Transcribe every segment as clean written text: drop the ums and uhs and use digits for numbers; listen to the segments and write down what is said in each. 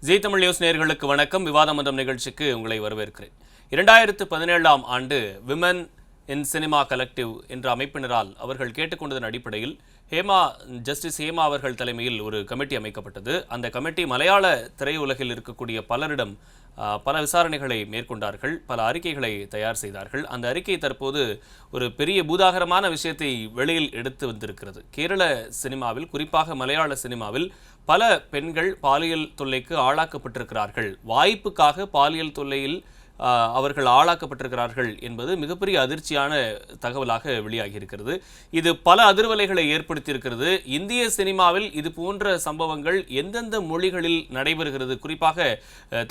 ஜீ Tamil news நேயர்களுக்கு வணக்கம். விவாத மன்றம் நிகழ்ச்சிக்கு உங்களை வரவேற்கிறேன். 2017ஆம் ஆண்டு விமன் இன் சினிமா கலெக்டிவ் என்ற அமைப்பினரால் அவர்கள் கேட்டுக்கொண்டதன் அடிப்படையில் ஜஸ்டிஸ் ஹேமா அவர்கள் தலைமையில் ஒரு கமிட்டி அமைக்கப்பட்டது. அந்த கமிட்டி மலையாள திரையுலகில் இருக்கக்கூடிய பலரிடம் பல விசாரணைகளை மேற்கொண்டார்கள், பல அறிக்கைகளை தயார் செய்தார்கள். அந்த அறிக்கை தற்போது ஒரு பெரிய பூதாகரமான விஷயத்தை வெளியில் எடுத்து வந்திருக்கிறது. கேரள சினிமாவில், குறிப்பாக மலையாள சினிமாவில் பல பெண்கள் பாலியல் தொல்லைக்கு ஆளாக்கப்பட்டிருக்கிறார்கள். வாய்ப்புக்காக பாலியல் தொல்லையில் அவர்கள் ஆளாக்கப்பட்டிருக்கிறார்கள் என்பது மிகப்பெரிய அதிர்ச்சியான தகவலாக வெளியாகி இருக்கிறது. இது பல அதிர்வலைகளை ஏற்படுத்தியிருக்கிறது. இந்திய சினிமாவில் இது போன்ற சம்பவங்கள் எந்தெந்த மொழிகளில் நடைபெறுகிறது? குறிப்பாக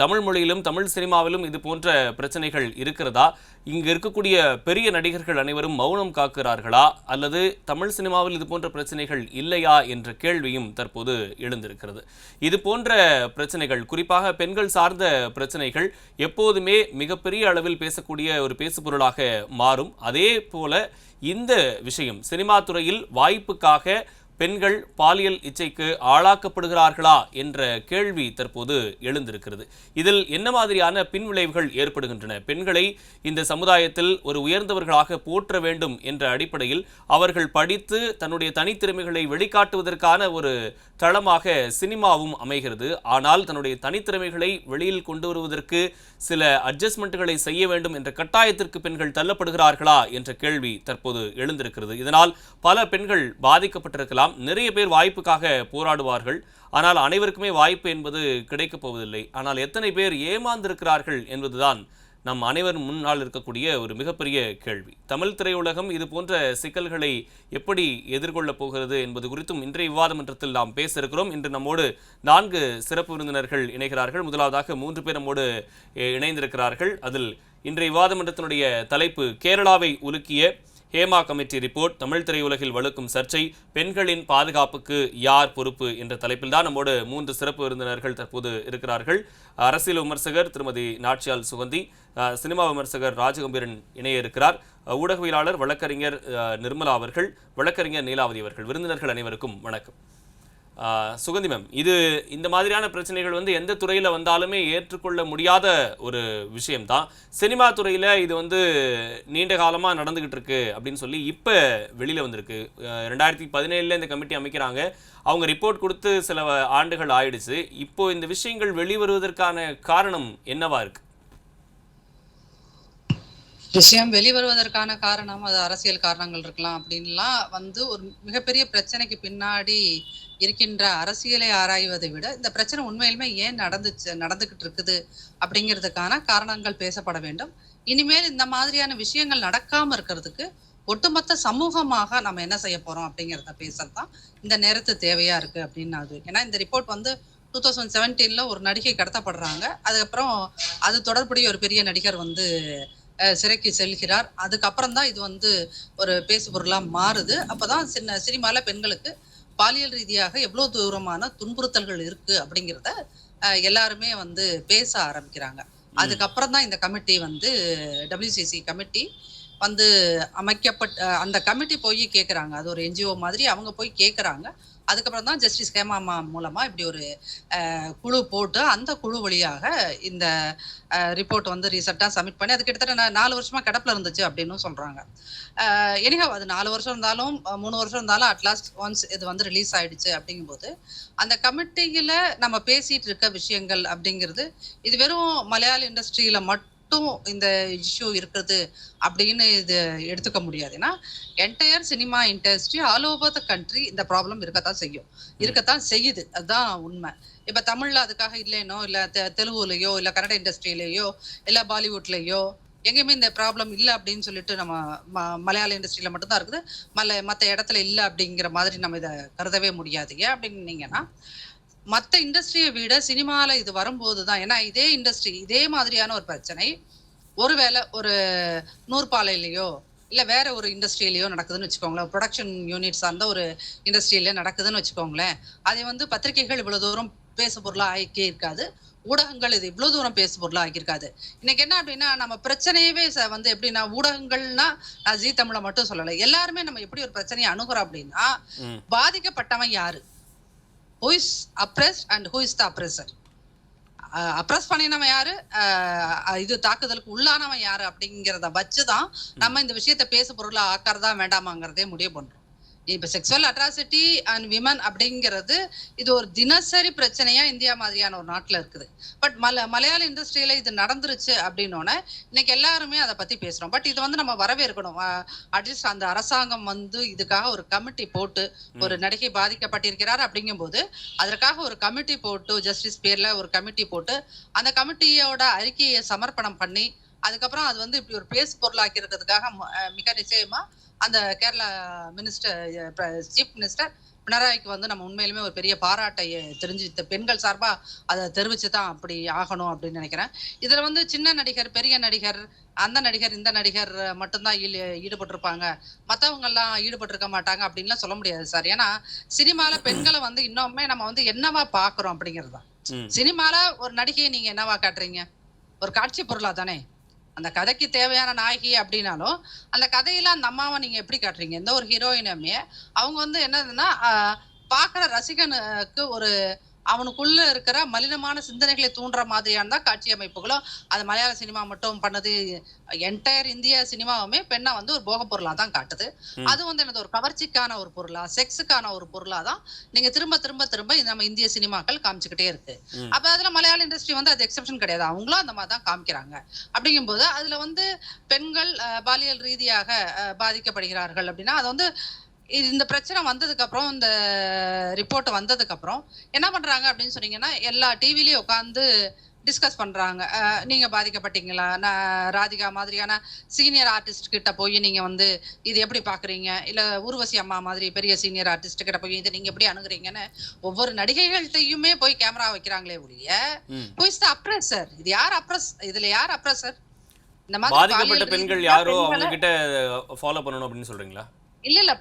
தமிழ் மொழியிலும் தமிழ் சினிமாவிலும் இது போன்ற பிரச்சனைகள் இருக்கிறதா? இங்கு இருக்கக்கூடிய பெரிய நடிகர்கள் அனைவரும் மௌனம் காக்கிறார்களா, அல்லது தமிழ் சினிமாவில் இது போன்ற பிரச்சனைகள் இல்லையா என்ற கேள்வியும் தற்போது எழுந்திருக்கிறது. இது போன்ற பிரச்சனைகள், குறிப்பாக பெண்கள் சார்ந்த பிரச்சனைகள் எப்போதுமே மிகப்பெரிய அளவில் பேசக்கூடிய ஒரு பேசுபொருளாக மாறும். அதே போல இந்த விஷயம், சினிமா துறையில் வாய்ப்புக்காக பெண்கள் பாலியல் இச்சைக்கு ஆளாக்கப்படுகிறார்களா என்ற கேள்வி தற்போது எழுந்திருக்கிறது. இதில் என்ன மாதிரியான பின்விளைவுகள் ஏற்படுகின்றன? பெண்களை இந்த சமுதாயத்தில் ஒரு உயர்ந்தவர்களாக போற்ற வேண்டும் என்ற அடிப்படையில் அவர்கள் படித்து தன்னுடைய தனித்திறமைகளை வெளிக்காட்டுவதற்கான ஒரு தளமாக சினிமாவும் அமைகிறது. ஆனால் தன்னுடைய தனித்திறமைகளை வெளியில் கொண்டு வருவதற்கு சில அட்ஜஸ்ட்மெண்ட்டுகளை செய்ய வேண்டும் என்ற கட்டாயத்திற்கு பெண்கள் தள்ளப்படுகிறார்களா என்ற கேள்வி தற்போது எழுந்திருக்கிறது. இதனால் பல பெண்கள் பாதிக்கப்பட்டிருக்கலாம். நிறைய பேர் வாய்ப்புக்காக போராடுவார்கள், ஆனால் அனைவருக்குமே வாய்ப்பு என்பது கிடைக்கப் போவதில்லை. ஆனால் எத்தனை பேர் ஏமாந்திருக்கிறார்கள் என்பதுதான் நம் அனைவரும் முன்னால் இருக்கக்கூடிய ஒரு மிகப்பெரிய கேள்வி. தமிழ் திரையுலகம் இது போன்ற சிக்கல்களை எப்படி எதிர்கொள்ளப் போகிறது என்பது குறித்தும் இன்றைய விவாத மன்றத்தில் நாம் பேச இருக்கிறோம். இன்று நம்மோடு 4 சிறப்பு விருந்தினர்கள் இணைகிறார்கள். முதலாவதாக 3 பேர் நம்மோடு இணைந்திருக்கிறார்கள். அதில் இன்றைய விவாத மன்றத்தினுடைய தலைப்பு கேரளாவை உலுக்கிய ஹேமா கமிட்டி ரிப்போர்ட், தமிழ் திரையுலகில் வலுக்கும் சர்ச்சை, பெண்களின் பாதுகாப்புக்கு யார் பொறுப்பு என்ற தலைப்பில் தான் நம்மோடு 3 சிறப்பு விருந்தினர்கள் தற்போது இருக்கிறார்கள். அரசியல் விமர்சகர் திருமதி நாச்சியால் சுகந்தி, சினிமா விமர்சகர் ராஜகம்பீரன் இணைய இருக்கிறார், ஊடகவியலாளர் வழக்கறிஞர் நிர்மலா அவர்கள், வழக்கறிஞர் நீலாவதி அவர்கள். விருந்தினர்கள் அனைவருக்கும் வணக்கம். சுகந்தி மேம், இந்த மாதிரியான பிரச்சனைகள் எந்த துறையில் வந்தாலுமே ஏற்றுக்கொள்ள முடியாத ஒரு விஷயம்தான். சினிமா துறையில் இது நீண்ட காலமாக நடந்துகிட்டு இருக்கு அப்படின்னு சொல்லி இப்போ வெளியில் வந்திருக்கு. 2017 இந்த கமிட்டி அமைக்கிறாங்க. அவங்க ரிப்போர்ட் கொடுத்து சில ஆண்டுகள் ஆயிடுச்சு. இப்போ இந்த விஷயங்கள் வெளிவருவதற்கான காரணம் என்னவா இருக்கு? விஷயம் வெளிவருவதற்கான காரணம் அது அரசியல் காரணங்கள் இருக்கலாம். அப்படின்லாம் ஒரு மிகப்பெரிய பிரச்சனைக்கு பின்னாடி இருக்கின்ற அரசியலை ஆராய்வதை விட இந்த பிரச்சனை உண்மையிலுமே ஏன் நடந்துகிட்டு இருக்குது அப்படிங்கிறதுக்கான காரணங்கள் பேசப்பட வேண்டும். இனிமேல் இந்த மாதிரியான விஷயங்கள் நடக்காம இருக்கிறதுக்கு ஒட்டுமொத்த சமூகமாக நம்ம என்ன செய்ய போறோம் அப்படிங்கிறத பேசத்தான் இந்த நேரத்து தேவையா இருக்கு அப்படின்னு. ஏன்னா இந்த ரிப்போர்ட் 2017 ஒரு நடிகை கடத்தப்படுறாங்க. அதுக்கப்புறம் அது தொடர்புடைய ஒரு பெரிய நடிகர் சிறைக்கு செல்கிறார். அதுக்கப்புறம் தான் இது ஒரு பேசு பொருளா மாறுது. அப்பதான் சினிமால பெண்களுக்கு பாலியல் ரீதியாக எவ்வளவு தூரமான துன்புறுத்தல்கள் இருக்கு அப்படிங்கிறத எல்லாருமே பேச ஆரம்பிக்கிறாங்க. அதுக்கப்புறம் தான் இந்த கமிட்டி WCC கமிட்டி அமைக்கப்பட்ட அந்த கமிட்டி போய் கேட்குறாங்க. அது ஒரு NGO மாதிரி அவங்க போய் கேட்குறாங்க. அதுக்கப்புறம் தான் ஜஸ்டிஸ் ஹேமா மூலமா இப்படி ஒரு குழு போட்டு அந்த குழு வழியாக இந்த ரிப்போர்ட் ரீசெண்டாக சப்மிட் பண்ணி அது கிட்டத்தட்ட 4 வருஷமா கிடப்பில் இருந்துச்சு அப்படின்னு சொல்றாங்க. எனிஹவ் அது 4 வருஷம் இருந்தாலும் 3 வருஷம் இருந்தாலும் அட்லாஸ்ட் ஒன்ஸ் இது ரிலீஸ் ஆயிடுச்சு. அப்படிங்கும்போது அந்த கமிட்டியில நம்ம பேசிட்டு இருக்க விஷயங்கள் அப்படிங்கிறது இது வெறும் மலையாள இண்டஸ்ட்ரியில மட்டும் இந்த இஷ்யூ இருக்கிறது அப்படின்னு இது எடுத்துக்க முடியாது. ஏன்னா entire cinema industry all over the country இந்த ப்ராப்ளம் இருக்கத்தான் செய்யுது. அதுதான் உண்மை. இப்ப தமிழ்ல அதுக்காக இல்லைனோ இல்ல தெலுங்குலயோ இல்ல கன்னட இண்டஸ்ட்ரியிலயோ இல்ல பாலிவுட்லயோ எங்கேயுமே இந்த ப்ராப்ளம் இல்லை அப்படின்னு சொல்லிட்டு நம்ம மலையாள இண்டஸ்ட்ரியில மட்டும்தான் இருக்குது, மற்ற இடத்துல இல்லை அப்படிங்கிற மாதிரி நம்ம இதை கருதவே முடியாது. ஏன் அப்படின்னீங்கன்னா மற்ற இண்டஸ்ட்ரியை விட சினிமால இது வரும்போது தான், ஏன்னா இதே இண்டஸ்ட்ரி இதே மாதிரியான ஒரு பிரச்சனை ஒருவேளை ஒரு நூற்பாலையிலையோ இல்ல வேற ஒரு இண்டஸ்ட்ரியிலையோ நடக்குதுன்னு வச்சுக்கோங்களேன், ப்ரொடக்ஷன் யூனிட் சார்ந்த ஒரு இண்டஸ்ட்ரியில நடக்குதுன்னு வச்சுக்கோங்களேன், அதை பத்திரிகைகள் இவ்வளவு தூரம் பேசு பொருளா ஆக்கி இருக்காது, ஊடகங்கள் இது இவ்வளவு தூரம் பேசு பொருளா ஆக்கியிருக்காது. இன்னைக்கு என்ன அப்படின்னா நம்ம பிரச்சனையவே எப்படின்னா ஊடகங்கள்னா நான் ஜீ தமிழை மட்டும் சொல்லலை, எல்லாருமே நம்ம எப்படி ஒரு பிரச்சனையை அணுகுறோம் அப்படின்னா பாதிக்கப்பட்டவன் யாரு, who is oppressed and who is the oppressor. Oppress பண்ணினவன் யாரு, இது தாக்குதலுக்கு உள்ளானவன் யாரு அப்படிங்கிறத வச்சுதான் நம்ம இந்த விஷயத்த பேசு பொருளா ஆக்கிறதா வேண்டாமாங்கிறதே முடிவு பண்றோம். இப்ப செக்ஸுவல் அட்ராசிட்டி அண்ட் விமன் அப்படிங்கிறது இது ஒரு தினசரி பிரச்சனையா இந்தியா மாதிரியான ஒரு நாட்டுல இருக்குது. பட் மலையாள இண்டஸ்ட்ரியில இது நடந்துருச்சு அப்படின்னோட இன்னைக்கு எல்லாருமே அதை பத்தி பேசுறோம். பட் இது வந்து நம்ம வரவேற்கணும். அட்லீஸ்ட் அந்த அரசாங்கம் வந்து இதுக்காக ஒரு கமிட்டி போட்டு, ஒரு நடிகை பாதிக்கப்பட்டிருக்கிறார் அப்படிங்கும் போது அதற்காக ஒரு கமிட்டி போட்டு, ஜஸ்டிஸ் பேர்ல ஒரு கமிட்டி போட்டு அந்த கமிட்டியோட அறிக்கையை சமர்ப்பணம் பண்ணி அதுக்கப்புறம் அது வந்து இப்படி ஒரு பேசு பொருளாக்கி இருக்கிறதுக்காக மிக நிச்சயமா அந்த கேரளா சீஃப் மினிஸ்டர் பினராயிக்கு வந்து நம்ம உண்மையிலுமே ஒரு பெரிய பாராட்டை தெரிஞ்சு பெண்கள் சார்பா அதை தெரிவிச்சுதான் அப்படி ஆகணும் அப்படின்னு நினைக்கிறேன். இதுல வந்து சின்ன நடிகர், பெரிய நடிகர், அந்த நடிகர், இந்த நடிகர் மட்டும்தான் ஈடுபட்டிருப்பாங்க, மத்தவங்க எல்லாம் ஈடுபட்டிருக்க மாட்டாங்க அப்படின்லாம் சொல்ல முடியாது சார். ஏன்னா சினிமால பெண்களை வந்து இன்னுமே நம்ம வந்து என்னவா பாக்குறோம் அப்படிங்கிறது தான். சினிமால ஒரு நடிகையை நீங்க என்னவா காட்டுறீங்க? ஒரு காட்சி பொருளா தானே. அந்த கதைக்கு தேவையான நாயகி அப்படின்னாலும் அந்த கதையில அந்த அம்மாவை நீங்க எப்படி காட்டுறீங்க? எந்த ஒரு ஹீரோயினுமே அவங்க வந்து என்னதுன்னா பாக்குற ரசிகனுக்கு ஒரு அவனுக்குள்ள இருக்கிற மலினமான சிந்தனைகளை தூண்டுற மாதிரியான தான் காட்சி அமைப்புகளும். அது மலையாள சினிமா மட்டும் பண்ணது, என்டையர் இந்திய சினிமாவுமே பெண்ணை வந்து ஒரு போக பொருளா தான் காட்டுது. அது வந்து என்னது ஒரு கவர்ச்சிக்கான ஒரு பொருளா, செக்ஸுக்கான ஒரு பொருளா தான் நீங்க திரும்ப திரும்ப திரும்ப நம்ம இந்திய சினிமாக்கள் காமிச்சுக்கிட்டே இருக்கு. அப்ப அதுல மலையாள இண்டஸ்ட்ரி வந்து அது எக்ஸெப்ஷன் கிடையாது, அவங்களும் அந்த மாதிரி தான் காமிக்கிறாங்க. அப்படிங்கும்போது அதுல வந்து பெண்கள் பாலியல் ரீதியாக பாதிக்கப்படுகிறார்கள் அப்படின்னா அது வந்து இந்த பிரச்சனை வந்ததுக்கு அப்புறம், இந்த ரிப்போர்ட் வந்ததுக்கு அப்புறம் என்ன பண்றாங்க அப்படின்னு சொன்னீங்கன்னா எல்லா டிவிலயும் உட்காந்து டிஸ்கஸ் பண்றாங்க. நீங்க பாதிக்கப்பட்டீங்களா? ராதிகா மாதிரியான சீனியர் ஆர்டிஸ்ட் கிட்ட போய் நீங்க வந்து இது எப்படி பாக்குறீங்க, இல்ல ஊர்வசி அம்மா மாதிரி பெரிய சீனியர் ஆர்டிஸ்ட் கிட்ட போய் இதை நீங்க எப்படி அணுகுறீங்கன்னு ஒவ்வொரு நடிகைகள்கிட்டயுமே போய் கேமரா வைக்கிறாங்களே ஒழிய அப்ரஸர், இது யார் அப்ரஸ், இதுல யார் அப்ரஸர்? இந்த மாதிரி பாதிக்கப்பட்ட பெண்கள் யாரோ அவங்க கிட்ட ஃபாலோ பண்ணணும் அப்படின்னு சொல்றீங்களா? இல்ல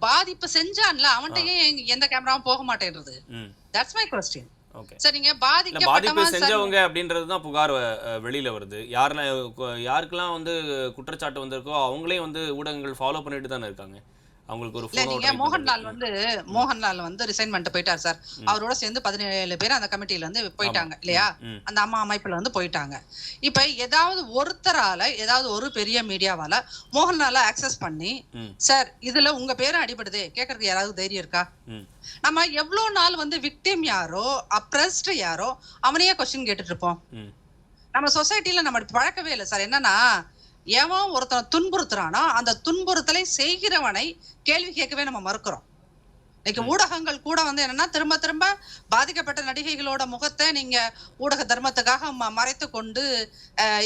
பாதிப்பு செஞ்சான்ல அவன்கிட்டயே எந்த கேமராவும் போக மாட்டேன்றது. That's my question. சரி, நீங்க பாதிப்பு செஞ்சவங்க அப்படின்றதுதான் புகார் வெளியில வருது. யாருக்கெல்லாம் வந்து குற்றச்சாட்டு வந்திருக்கோ அவங்களே வந்து ஊடகங்கள் ஃபாலோ பண்ணிட்டு தானே இருக்காங்க. அவங்களுக்கு ஒரு மோகன்லால் வந்து ரிசைன் பண்ணிட்டு போயிட்டார் சார். அவரோட சேர்ந்து 17 பேர் அந்த கமிட்டில இருந்து போயிட்டாங்க இல்லையா, அந்த அம்மா அமைப்புல வந்து போயிட்டாங்க. இப்ப ஏதாவது ஒருத்தரால, ஏதாவது ஒரு பெரிய மீடியாவால மோகன்லால ஆக்சஸ் பண்ணி சார் இதுல உங்க பேரும் அடிபடுதே கேட்கறதுக்கு யாராவது தைரியம் இருக்கா? நம்ம எவ்வளவு நாள் வந்து விக்டிம் யாரோ அப்ரஸ்ட் யாரோ அவனையே கொஸ்டின் கேட்டுட்டு இருப்போம். நம்ம சொசைட்டில நம்ம பழக்கவே இல்லை சார். என்னன்னா எவன் ஒருத்தனை துன்புறுத்துறானோ அந்த துன்புறுத்தலை செய்கிறவனை கேள்வி கேட்கவே நம்ம மறுக்கிறோம். இன்னைக்கு ஊடகங்கள் கூட வந்து என்னன்னா திரும்ப திரும்ப பாதிக்கப்பட்ட நடிகைகளோட முகத்தை நீங்க ஊடக தர்மத்துக்காக மறைத்து கொண்டு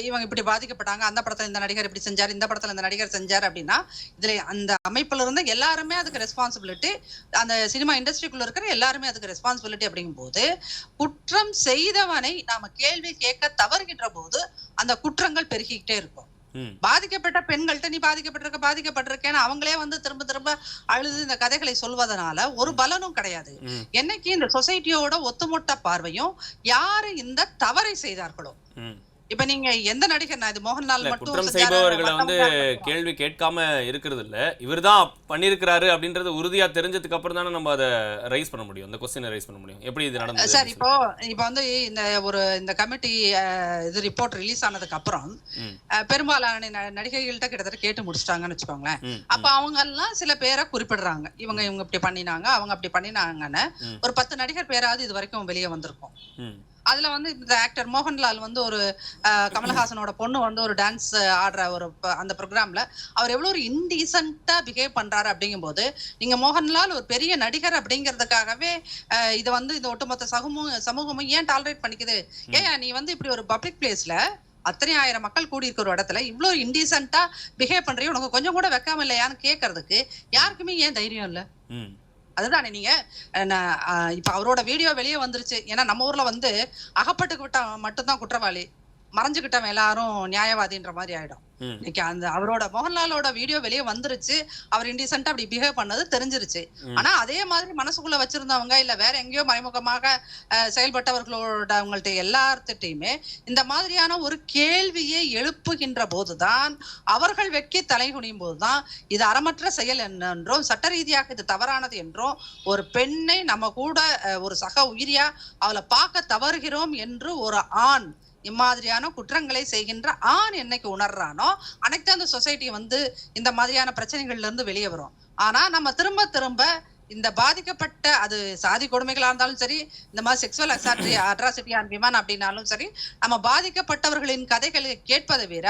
இவங்க இப்படி பாதிக்கப்பட்டாங்க, அந்த படத்துல இந்த நடிகர் இப்படி செஞ்சாரு, இந்த படத்துல இந்த நடிகர் செஞ்சாரு அப்படின்னா இதுல அந்த அமைப்புல இருந்து எல்லாருமே அதுக்கு ரெஸ்பான்சிபிலிட்டி, அந்த சினிமா இண்டஸ்ட்ரிக்குள்ள இருக்கிற எல்லாருமே அதுக்கு ரெஸ்பான்சிபிலிட்டி. அப்படிங்கும் போது குற்றம் செய்தவனை நாம கேள்வி கேட்க தவறுகின்ற போது அந்த குற்றங்கள் பெருகிக்கிட்டே இருக்கும். பாதிக்கப்பட்ட பெண்கள்கிட்ட நீ பாதிக்கப்பட்டிருக்கேன்னு அவங்களே வந்து திரும்ப திரும்ப அழுது இந்த கதைகளை சொல்வதனால ஒரு பலனும் கிடையாது. என்னைக்கு இந்த சொசைட்டியோட ஒத்துமொட்ட பார்வையும் யாரு இந்த தவறை செய்தார்களோ, இப்ப நீங்க எந்த நடிகர், நான் இது மோகன்லால் மட்டும் குற்றம் செய்பவர்களை வந்து கேள்வி கேட்காம இருக்கிறது இல்ல, இவர்தான் பண்ணிருக்கிறாரு அப்படின்றது உறுதியா தெரிஞ்சதுக்கு அப்புறம் தானே நம்ம அதை ரைஸ் பண்ண முடியும், அந்த क्वेश्चन ரைஸ் பண்ண முடியும். எப்படி இது நடந்தது சார்? இப்போ வந்து இந்த கமிட்டி இது ரிப்போர்ட் ரிலீஸ் ஆனதுக்கு அப்புறம் பெரும்பாலான நடிகைகள்கிட்ட கிட்டத்தட்ட கேட்டு முடிச்சிட்டாங்கன்னு வச்சுக்கோங்களேன். அப்ப அவங்க எல்லாம் சில பேரை குறிப்பிடுறாங்க, இவங்க இப்படி பண்ணினாங்க, அவங்க அப்படி பண்ணினாங்கன்னு. ஒரு 10 நடிகர் பேராவது இது வரைக்கும் வெளியே வந்திருக்கும். அதுல வந்து இந்த ஆக்டர் மோகன்லால் வந்து ஒரு கமலஹாசனோட பொண்ணு வந்து ஒரு டான்ஸ் ஆடுற ஒரு அந்த ப்ரோக்ராம்ல அவர் எவ்வளவு ஒரு இன்டீசென்ட்டா பிஹேவ் பண்றாரு. அப்படிங்கும் போது நீங்க மோகன்லால் ஒரு பெரிய நடிகர் அப்படிங்கிறதுக்காகவே இதை வந்து இந்த ஒட்டுமொத்த சமூகமும் ஏன் டாலரேட் பண்ணிக்குது? ஏன் நீ வந்து இப்படி ஒரு பப்ளிக் பிளேஸ்ல அத்தனை ஆயிரம் மக்கள் கூடி இருக்கிற ஒரு இடத்துல இவ்வளவு இன்டீசென்ட்டா பிஹேவ் பண்றீங்க, உனக்கு கொஞ்சம் கூட வெக்காம இல்லையான்னு கேட்கறதுக்கு யாருக்குமே ஏன் தைரியம் இல்லை? அதுதானே. நீங்க இப்ப அவரோட வீடியோ வெளியே வந்துருச்சு, ஏன்னா நம்ம ஊர்ல வந்து அகப்பட்டுக்கிட்ட மட்டும்தான் குற்றவாளி, மறைஞ்சுக்கிட்டவன் எல்லாரும் நியாயவாதின்ற மாதிரி ஆயிடும். இன்னைக்கு அந்த அவரோட மோகன்லாலோட வீடியோ வெளியே வந்துருச்சு, அவர் இன்டிசென்ட்டா அப்படி பிஹேவ் பண்ணது தெரிஞ்சிருச்சு. ஆனா அதே மாதிரி மனசுக்குள்ள வச்சிருந்தவங்க இல்ல வேற எங்கேயோ மறைமுகமாக செயல்பட்டவர்களோட அவங்கள்ட்ட எல்லார்த்திட்டையுமே இந்த மாதிரியான ஒரு கேள்வியை எழுப்புகின்ற போதுதான், அவர்கள் வெட்கி தலை குனியும் போதுதான் இது அறமற்ற செயல் என்றும் சட்ட ரீதியாக இது தவறானது என்றும் ஒரு பெண்ணை நம்ம கூட ஒரு சக உயிரியா அவளை பார்க்க தவறுகிறோம் என்று ஒரு ஆண் இம்மாதிரியான குற்றங்களை செய்கின்ற ஆண் என்னைக்கு உணர்றானோ அன்னைக்கு அந்த சொசைட்டி வந்து இந்த மாதிரியான பிரச்சனைகள்ல இருந்து வெளியே வரும். ஆனா நம்ம திரும்ப திரும்ப இந்த பாதிக்கப்பட்ட அது சாதி கொடுமைகளா இருந்தாலும் சரி, இந்த மாதிரி செக்ஸுவல் அட்ராசிட்டி ஆன் விமன் அப்படின்னாலும் சரி, நம்ம பாதிக்கப்பட்டவர்களின் கதைகளை கேட்பதை விட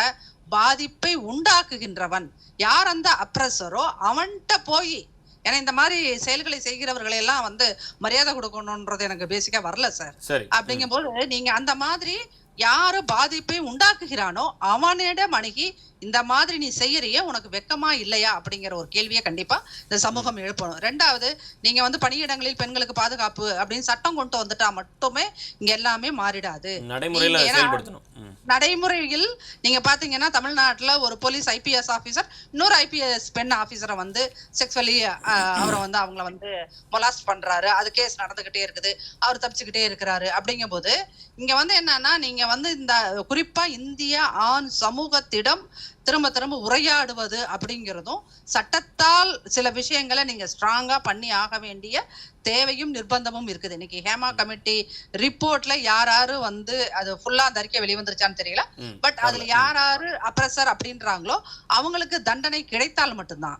பாதிப்பை உண்டாக்குகின்றவன் யார் அந்த அப்ரஸரோ அவன்கிட்ட போய், ஏன்னா இந்த மாதிரி செயல்களை செய்கிறவர்களை எல்லாம் வந்து மரியாதை கொடுக்கணும்ன்றது எனக்கு பேசிக்கா வரல சார். அப்படிங்கும் போது நீங்க அந்த மாதிரி யாரு பாதிப்பை உண்டாக்குகிறானோ அவனிடம் அணுகி இந்த மாதிரி நீ செய்யறிய உனக்கு வெக்கமா இல்லையா அப்படிங்கிற ஒரு கேள்வியை கண்டிப்பா இந்த சமூகம் எழுப்பணும். ரெண்டாவது, நீங்க வந்து பணியிடங்களில் பெண்களுக்கு பாதுகாப்பு அப்படின்னு சட்டம் கொண்டு வந்துட்டா மட்டுமே இங்க எல்லாமே மாறிடாது. நடைமுறையில் நீங்க பாத்தீங்கன்னா தமிழ்நாட்டுல ஒரு போலீஸ் ஐபிஎஸ் ஆபீசர் இன்னொரு ஐபிஎஸ் பெண் ஆபீசரை வந்து செக்ஸுவலி அவரை வந்து அவங்கள வந்து மொலாஸ்ட் பண்றாரு, அது கேஸ் நடந்துகிட்டே இருக்குது, அவர் தப்பிச்சுக்கிட்டே இருக்கிறாரு. அப்படிங்கும் போது இங்க வந்து என்னன்னா, நீங்க வந்து இந்த குறிப்பா இந்திய ஆண் சமூகத்திடம் திரும்ப திரும்ப உரையாடுவது அப்படிங்கிறதும் சட்டத்தால் சில விஷயங்களை நீங்க ஸ்ட்ராங்கா பண்ணி ஆக வேண்டிய தேவையும் நிர்பந்தமும் இருக்குது. இன்னைக்கு ஹேமா கமிட்டி ரிப்போர்ட்ல யாராரு வந்து அது ஃபுல்லா அந்த அறிக்கை வெளிவந்துருச்சான்னு தெரியல, பட் அதுல யாராரு அப்ரஸர் அப்படின்றாங்களோ அவங்களுக்கு தண்டனை கிடைத்தால் மட்டும்தான்,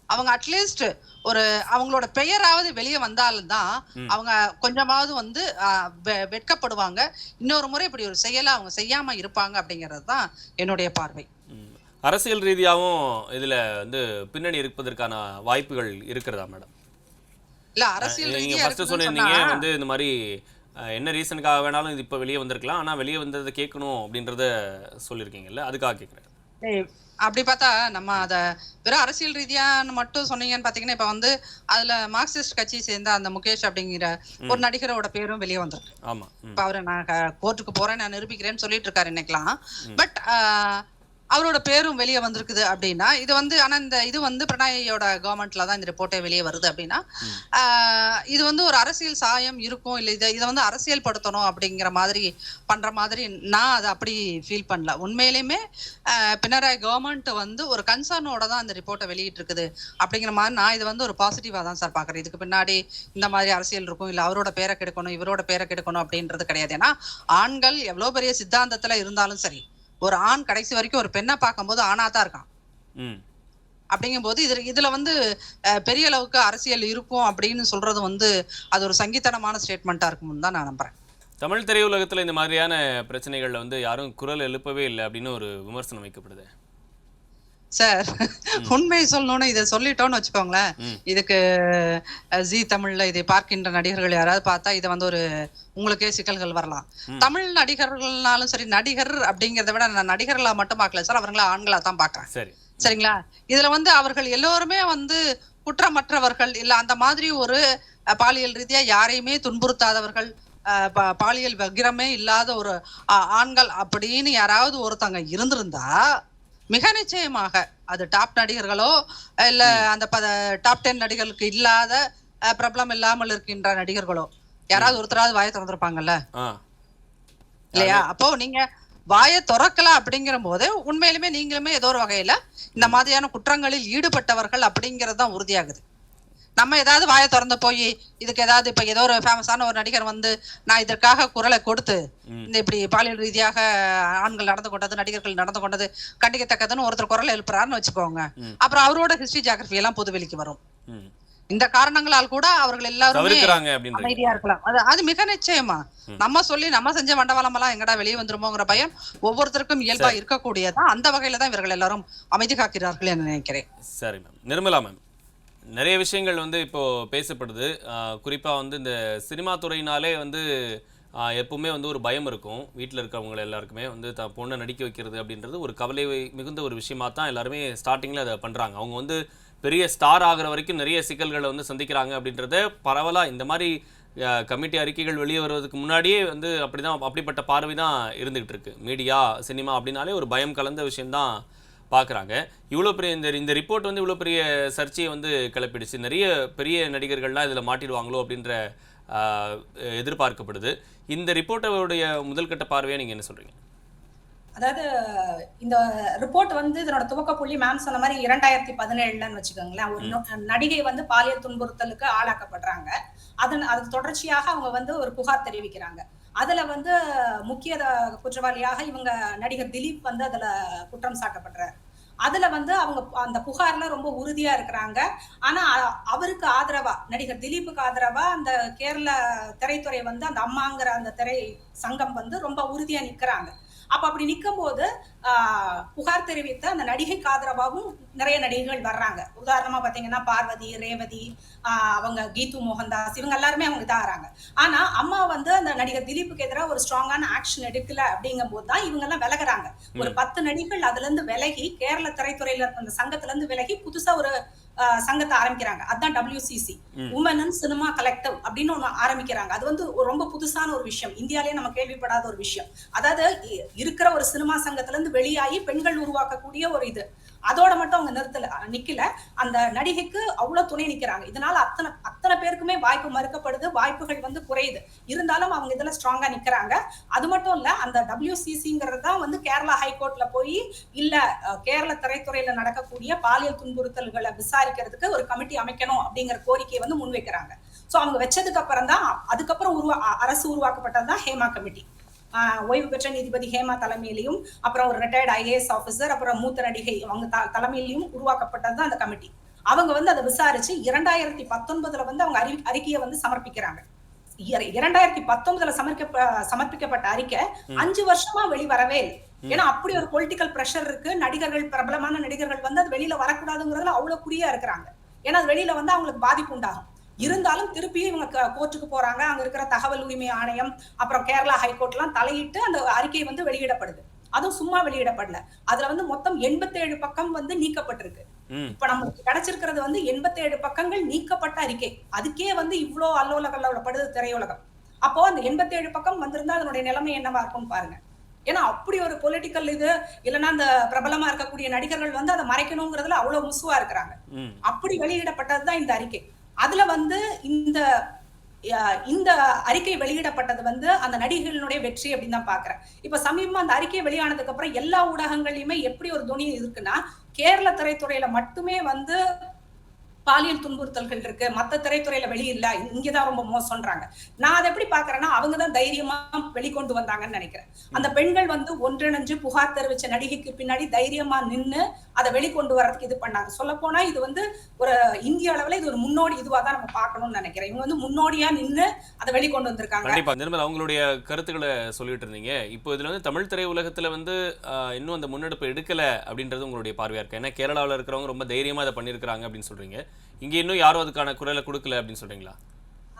அவங்க அட்லீஸ்ட் ஒரு அவங்களோட பெயராவது வெளியே வந்தால்தான் அவங்க கொஞ்சமாவது வந்து வெட்கப்படுவாங்க, இன்னொரு முறை இப்படி ஒரு செயலை அவங்க செய்யாம இருப்பாங்க அப்படிங்கிறது தான் என்னுடைய பார்வை. அரசியல் ரீதியாகவும் இதுல வந்து பின்னணி இருப்பதற்கான வாய்ப்புகள் இருக்கிறதா மேடம்? இல்ல அரசியல் நீங்க ஃபர்ஸ்ட் சொன்னீங்க வந்து இந்த மாதிரி என்ன ரீசனுக்காக வேணாலும் இது இப்ப வெளியே வந்திருக்கலாம், ஆனா வெளியே வந்ததை கேட்கணும் அப்படின்றத சொல்லியிருக்கீங்கல்ல, அதுக்காக கேட்குறேன். அப்படி பார்த்தா நம்ம அத வெறும் அரசியல் ரீதியான்னு மட்டும் சொன்னீங்கன்னு பாத்தீங்கன்னா, இப்ப வந்து அதுல மார்க்சிஸ்ட் கட்சி சேர்ந்த அந்த முகேஷ் அப்படிங்கிற ஒரு நடிகரோட பேரும் வெளியே வந்திருக்கு. ஆமா, இப்ப அவரை நான் கோர்ட்டுக்கு போறேன், நான் நிரூபிக்கிறேன்னு சொல்லிட்டு இருக்காரு இன்னைக்கெல்லாம். பட் அவரோட பேரும் வெளியே வந்திருக்குது அப்படின்னா இது வந்து, ஆனா இந்த இது வந்து பிரணாயோட கவர்மெண்ட்ல தான் இந்த ரிப்போர்ட்டே வெளியே வருது அப்படின்னா இது வந்து ஒரு அரசியல் சாயம் இருக்கும், இல்லை இதை வந்து அரசியல் படுத்தணும் அப்படிங்கிற மாதிரி பண்ற மாதிரி நான் அதை அப்படி ஃபீல் பண்ணல. உண்மையிலுமே பினராயி கவர்மெண்ட் வந்து ஒரு கன்சர்னோட தான் அந்த ரிப்போர்ட்டை வெளியிட்டு இருக்குது அப்படிங்கிற மாதிரி நான் இது வந்து ஒரு பாசிட்டிவா தான் சார் பாக்குறேன். இதுக்கு பின்னாடி இந்த மாதிரி அரசியல் இருக்கும், இல்லை அவரோட பேரை கெடுக்கணும் இவரோட பேரை கெடுக்கணும் அப்படின்றது கிடையாது. ஏன்னா ஆண்கள் எவ்வளவு பெரிய சித்தாந்தத்துல இருந்தாலும் சரி, ஒரு ஆண் கடைசி வரைக்கும் ஒரு பெண்ணை பார்க்கும்போது ஆணாதான் இருக்கான். அப்படிங்கும் போது இதுல வந்து பெரிய அளவுக்கு அரசியல் இருக்கும் அப்படின்னு சொல்றது வந்து அது ஒரு சங்கித்தனமான ஸ்டேட்மெண்டா இருக்கும்னு தான் நான் நம்புறேன். தமிழ் திரையுலகத்துல இந்த மாதிரியான பிரச்சனைகள்ல வந்து யாரும் குரல் எழுப்பவே இல்லை அப்படின்னு ஒரு விமர்சனம் வைக்கப்படுது சார். உண்மை சொல்லணும்னு இதை சொல்லிட்டோம்னு வச்சுக்கோங்களேன், இதுக்கு ஜி தமிழ்ல இதை பார்க்கின்ற நடிகர்கள் யாராவது பார்த்தா இதை வந்து ஒரு உங்களுக்கே சிக்கல்கள் வரலாம். தமிழ் நடிகர்கள்னாலும் சரி, நடிகர் அப்படிங்கிறத விட நான் நடிகர்களா மட்டும் பார்க்கல சார், அவங்கள ஆண்களா தான் பாக்குறேன். சரிங்களா? இதுல வந்து அவர்கள் எல்லோருமே வந்து குற்றமற்றவர்கள் இல்ல, அந்த மாதிரி ஒரு பாலியல் ரீதியா யாரையுமே துன்புறுத்தாதவர்கள், பாலியல் வக்கிரமே இல்லாத ஒரு ஆண்கள் அப்படின்னு யாராவது ஒருத்தங்க இருந்திருந்தா மிக நிச்சயமாக அது டாப் நடிகர்களோ இல்ல அந்த டாப் 10 நடிகர்களுக்கு இல்லாத பிரபலம் இல்லாமல் இருக்கின்ற நடிகர்களோ யாராவது ஒருத்தராவது வாயை திறந்திருப்பாங்கல்ல இல்லையா? அப்போ நீங்க வாயை திறக்கல அப்படிங்கிற போது உண்மையிலுமே நீங்களுமே ஏதோ ஒரு வகையில இந்த மாதிரியான குற்றங்களில் ஈடுபட்டவர்கள் அப்படிங்கறதுதான் உறுதியாகுது. நம்ம ஏதாவது வாயை திறந்து போய் இதுக்கு ஏதாவது இப்ப ஏதோ ஒரு ஃபேமஸான ஒரு நடிகர் வந்து நான் இதற்காக குரலை கொடுத்து இந்த இப்படி பாலியல் ரீதியாக ஆண்கள் நடந்து கொண்டது, நடிகர்கள் நடந்து கொண்டது கண்டிக்கத்தக்கதுன்னு ஒருத்தர் குரல் எழுப்புறாருன்னு வச்சுக்கோங்க, அப்புறம் அவரோட ஹிஸ்டரி ஜியோகிராஃபி எல்லாம் பொதுவெளிக்கு வரும். இந்த காரணங்களால் கூட அவர்கள் எல்லாருமே அமைதியா இருக்கலாம். அது மிக நிச்சயமா நம்ம சொல்லி நம்ம செஞ்ச மண்டபலம் எல்லாம் எங்கடா வெளியே வந்துருமோங்கிற பயம் ஒவ்வொருத்தருக்கும் இயல்பா இருக்கக்கூடியதான். அந்த வகையில தான் இவர்கள் எல்லாரும் அமைதி காக்கிறார்கள் என்று நினைக்கிறேன். சரி மேம். நிர்மலா மேம், நிறைய விஷயங்கள் வந்து இப்போ பேசப்படுது. குறிப்பா வந்து இந்த சினிமா துறையினாலே வந்து எப்பவுமே வந்து ஒரு பயம் இருக்கும். வீட்டில் இருக்கிறவங்க எல்லாருக்குமே வந்து பொண்ணை நடிக்க வைக்கிறது அப்படின்றது ஒரு கவலை மிகுந்த ஒரு விஷயமா தான் எல்லாருமே ஸ்டார்டிங்கில் அதை பண்ணுறாங்க. அவங்க வந்து பெரிய ஸ்டார் ஆகிற வரைக்கும் நிறைய சிக்கல்களை வந்து சந்திக்கிறாங்க அப்படின்றத பரவலாக இந்த மாதிரி கமிட்டி அறிக்கைகள் வெளியே வருவதற்கு முன்னாடியே அப்படிப்பட்ட பார்வை தான் இருந்துகிட்டு இருக்கு. மீடியா சினிமா அப்படின்னாலே ஒரு பயம் கலந்த விஷயம்தான் பார்க்குறாங்க. இவ்வளோ பெரிய இந்த ரிப்போர்ட் வந்து இவ்வளோ பெரிய சர்ச்சையை வந்து கிளப்பிடுச்சு. நிறைய பெரிய நடிகர்கள்லாம் இதில் மாட்டிடுவாங்களோ அப்படின்ற எதிர்பார்க்கப்படுது. இந்த ரிப்போர்ட்டோடைய முதல் கட்ட பார்வையாக நீங்கள் என்ன சொல்கிறீங்க? அதாவது இந்த ரிப்போர்ட் வந்து இதனோட துவக்க புள்ளி மேம் சொன்ன மாதிரி 2017 வச்சுக்கோங்களேன். ஒரு நடிகை வந்து பாலியல் துன்புறுத்தலுக்கு ஆளாக்கப்படுறாங்க. அது தொடர்ச்சியாக அவங்க வந்து ஒரு புகார் தெரிவிக்கிறாங்க. அதுல வந்து முக்கிய குற்றவாளியாக இவங்க நடிகர் திலீப் வந்து அதுல குற்றம் சாட்டப்படுறாரு. அதுல வந்து அவங்க அந்த புகார்ல ரொம்ப உறுதியா இருக்கிறாங்க. ஆனா அவருக்கு ஆதரவா, நடிகர் திலீப்புக்கு ஆதரவா அந்த கேரள திரைத்துறை வந்து அந்த அம்மாங்கிற அந்த திரை சங்கம் வந்து ரொம்ப உறுதியா நிக்கிறாங்க. அப்படி நிற்கும் போது புகார் தெரிவித்த அந்த நடிகைக்கு ஆதரவாகவும் நிறைய நடிகைகள் வர்றாங்க. உதாரணமா பாத்தீங்கன்னா பார்வதி, ரேவதி, அவங்க கீது மோகன்தாஸ், இவங்க எல்லாருமே அவங்க இதாகிறாங்க. ஆனா அம்மா வந்து அந்த நடிகர் திலீப்புக்கு எதிராக ஒரு ஸ்ட்ராங்கான ஆக்ஷன் எடுக்கல அப்படிங்கும் போதுதான் இவங்க எல்லாம் விலகுறாங்க. ஒரு 10 நடிகைகள் அதுல இருந்து விலகி, கேரள திரைத்துறையில அந்த சங்கத்துல இருந்து விலகி புதுசா ஒரு சங்கத்தை ஆரம்பிக்கிறாங்க. அதுதான் WCC, women in cinema collective அப்படின்னு ஒண்ணு ஆரம்பிக்கிறாங்க. அது வந்து ரொம்ப புதுசான ஒரு விஷயம், இந்தியாலே நம்ம கேள்விப்படாத ஒரு விஷயம். அதாவது இருக்கிற ஒரு சினிமா சங்கத்துல இருந்து வெளியாகி பெண்கள் உருவாக்கக்கூடிய ஒரு இது. அதோட மட்டும் அவங்க நிக்கல, அந்த நடிகைக்கு அவ்வளவு துணை நிக்கிறாங்க. இதனால அத்தனை பேருக்குமே வாய்ப்பு மறுக்கப்படுது, வாய்ப்புகள் வந்து குறையுது. இருந்தாலும் அவங்க இதுல ஸ்ட்ராங்கா நிக்கிறாங்க. அது மட்டும் இல்ல, அந்த WCCங்கிறது தான் வந்து கேரளா ஹைகோர்ட்ல போய் இல்ல கேரள திரைத்துறையில நடக்கக்கூடிய பாலியல் துன்புறுத்தல்களை விசாரிக்கிறதுக்கு ஒரு கமிட்டி அமைக்கணும் அப்படிங்கிற கோரிக்கையை வந்து முன்வைக்கிறாங்க. சோ அவங்க வச்சதுக்கு அப்புறம் தான் அதுக்கப்புறம் அரசு உருவாக்கப்பட்டதுதான் ஹேமா கமிட்டி. ஓய்வு பெற்ற நீதிபதி ஹேமா தலைமையிலையும், அப்புறம் ஒரு ரிட்டையர்ட் IAS ஆபீசர், அப்புறம் மூத்த நடிகை அவங்க தலைமையிலையும் உருவாக்கப்பட்டதுதான் அந்த கமிட்டி. அவங்க வந்து அதை விசாரிச்சு 2019 வந்து அவங்க அறிக்கையை வந்து சமர்ப்பிக்கிறாங்க. 2019 சமர்ப்பிக்கப்பட்ட அறிக்கை 5 வருஷமா வெளிவரவே இல்லை. ஏன்னா அப்படி ஒரு பொலிட்டிக்கல் பிரஷர் இருக்கு. நடிகர்கள், பிரபலமான நடிகர்கள் வந்து அது வெளியில வரக்கூடாதுங்கிறதுல அவ்வளவு குறியா இருக்கிறாங்க. ஏன்னா அது வெளியில வந்து அவங்களுக்கு பாதிப்பு உண்டாகும். இருந்தாலும் திருப்பியும் இவங்க கோர்ட்டுக்கு போறாங்க. அங்க இருக்கிற தகவல் உரிமை ஆணையம், அப்புறம் கேரளா ஹைகோர்ட் எல்லாம் தலையிட்டு அந்த அறிக்கை வந்து வெளியிடப்படுது. அதுவும் சும்மா வெளியிடப்படல. அதுல வந்து மொத்தம் 87 பக்கம் வந்து நீக்கப்பட்டிருக்கு. இப்ப நமக்கு கிடைச்சிருக்கிறது வந்து 87 பக்கங்கள் நீக்கப்பட்ட அறிக்கை. அதுக்கே வந்து இவ்வளவு அல்லோலகல்லோலப்படுது திரையுலகம். அப்போ அந்த 87 பக்கம் வந்திருந்தா அதனுடைய நிலைமை என்னவா இருக்கும் பாருங்க. ஏன்னா அப்படி ஒரு பொலிட்டிக்கல் இது, இல்லைன்னா அந்த பிரபலமா இருக்கக்கூடிய நடிகர்கள் வந்து அதை மறைக்கணுங்கிறதுல அவ்வளவு முசுவா இருக்கிறாங்க. அப்படி வெளியிடப்பட்டதுதான் இந்த அறிக்கை. அதுல வந்து இந்த அறிக்கை வெளியிடப்பட்டது வந்து அந்த நடிகர்களுடைய வெற்றி அப்படின்னு தான் பாக்குறேன். இப்ப சமீபமா அந்த அறிக்கை வெளியானதுக்கு அப்புறம் எல்லா ஊடகங்களையுமே எப்படி ஒரு துணி இருக்குன்னா, கேரள திரைத்துறையில மட்டுமே வந்து பாலியல் துன்புறுத்தல்கள் இருக்கு, மத்த திரைத்துறையில வெளியில்ல, இங்கதான் ரொம்ப மோசம்ன்றாங்க. நான் அதை எப்படி பாக்குறேன்னா, அவங்கதான் தைரியமா வெளிக்கொண்டு வந்தாங்கன்னு நினைக்கிறேன். அந்த பெண்கள் வந்து ஒன்றிணைஞ்சு புகார் தெரிவிச்ச நடிகைக்கு பின்னாடி தைரியமா நின்னு அதை வெளிக்கொண்டு வர்றதுக்கு இது பண்ணாங்க. சொல்ல போனா இது வந்து ஒரு இந்திய அளவுல இது ஒரு முன்னோடி இதுவா தான் நம்ம பார்க்கணும்னு நினைக்கிறேன். இவங்க வந்து முன்னோடியா நின்னு அதை வெளிக்கொண்டு வந்திருக்காங்க. கண்டிப்பா நிர்மலா, அவங்களுடைய கருத்துக்களை சொல்லிட்டு இருந்தீங்க. இப்போ இதுல வந்து தமிழ் திரை உலகத்துல வந்து இன்னும் அந்த முன்னெடுப்பு எடுக்கல அப்படின்றது உங்களுடைய பார்வையா இருக்கு. ஏன்னா கேரளாவில் இருக்கிறவங்க ரொம்ப தைரியமா அதை பண்ணியிருக்காங்க அப்படின்னு சொல்றீங்க. இங்க இன்னும் யாரும் அதுக்கான குரலை கொடுக்கல அப்படின்னு சொல்றீங்களா?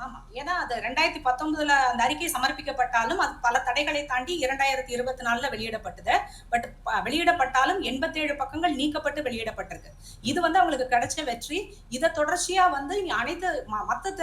ஆமா, ஏன்னா அது 2019 அந்த அறிக்கை சமர்ப்பிக்கப்பட்டாலும் அது பல தடைகளை தாண்டி 2024 வெளியிடப்பட்டது. பட் வெளியிடப்பட்டாலும் 87 பக்கங்கள் நீக்கப்பட்டு வெளியிடப்பட்டிருக்கு. இது வந்து அவங்களுக்கு கிடைச்ச வெற்றி. இதை தொடர்ச்சியா வந்து அனைத்து மத்த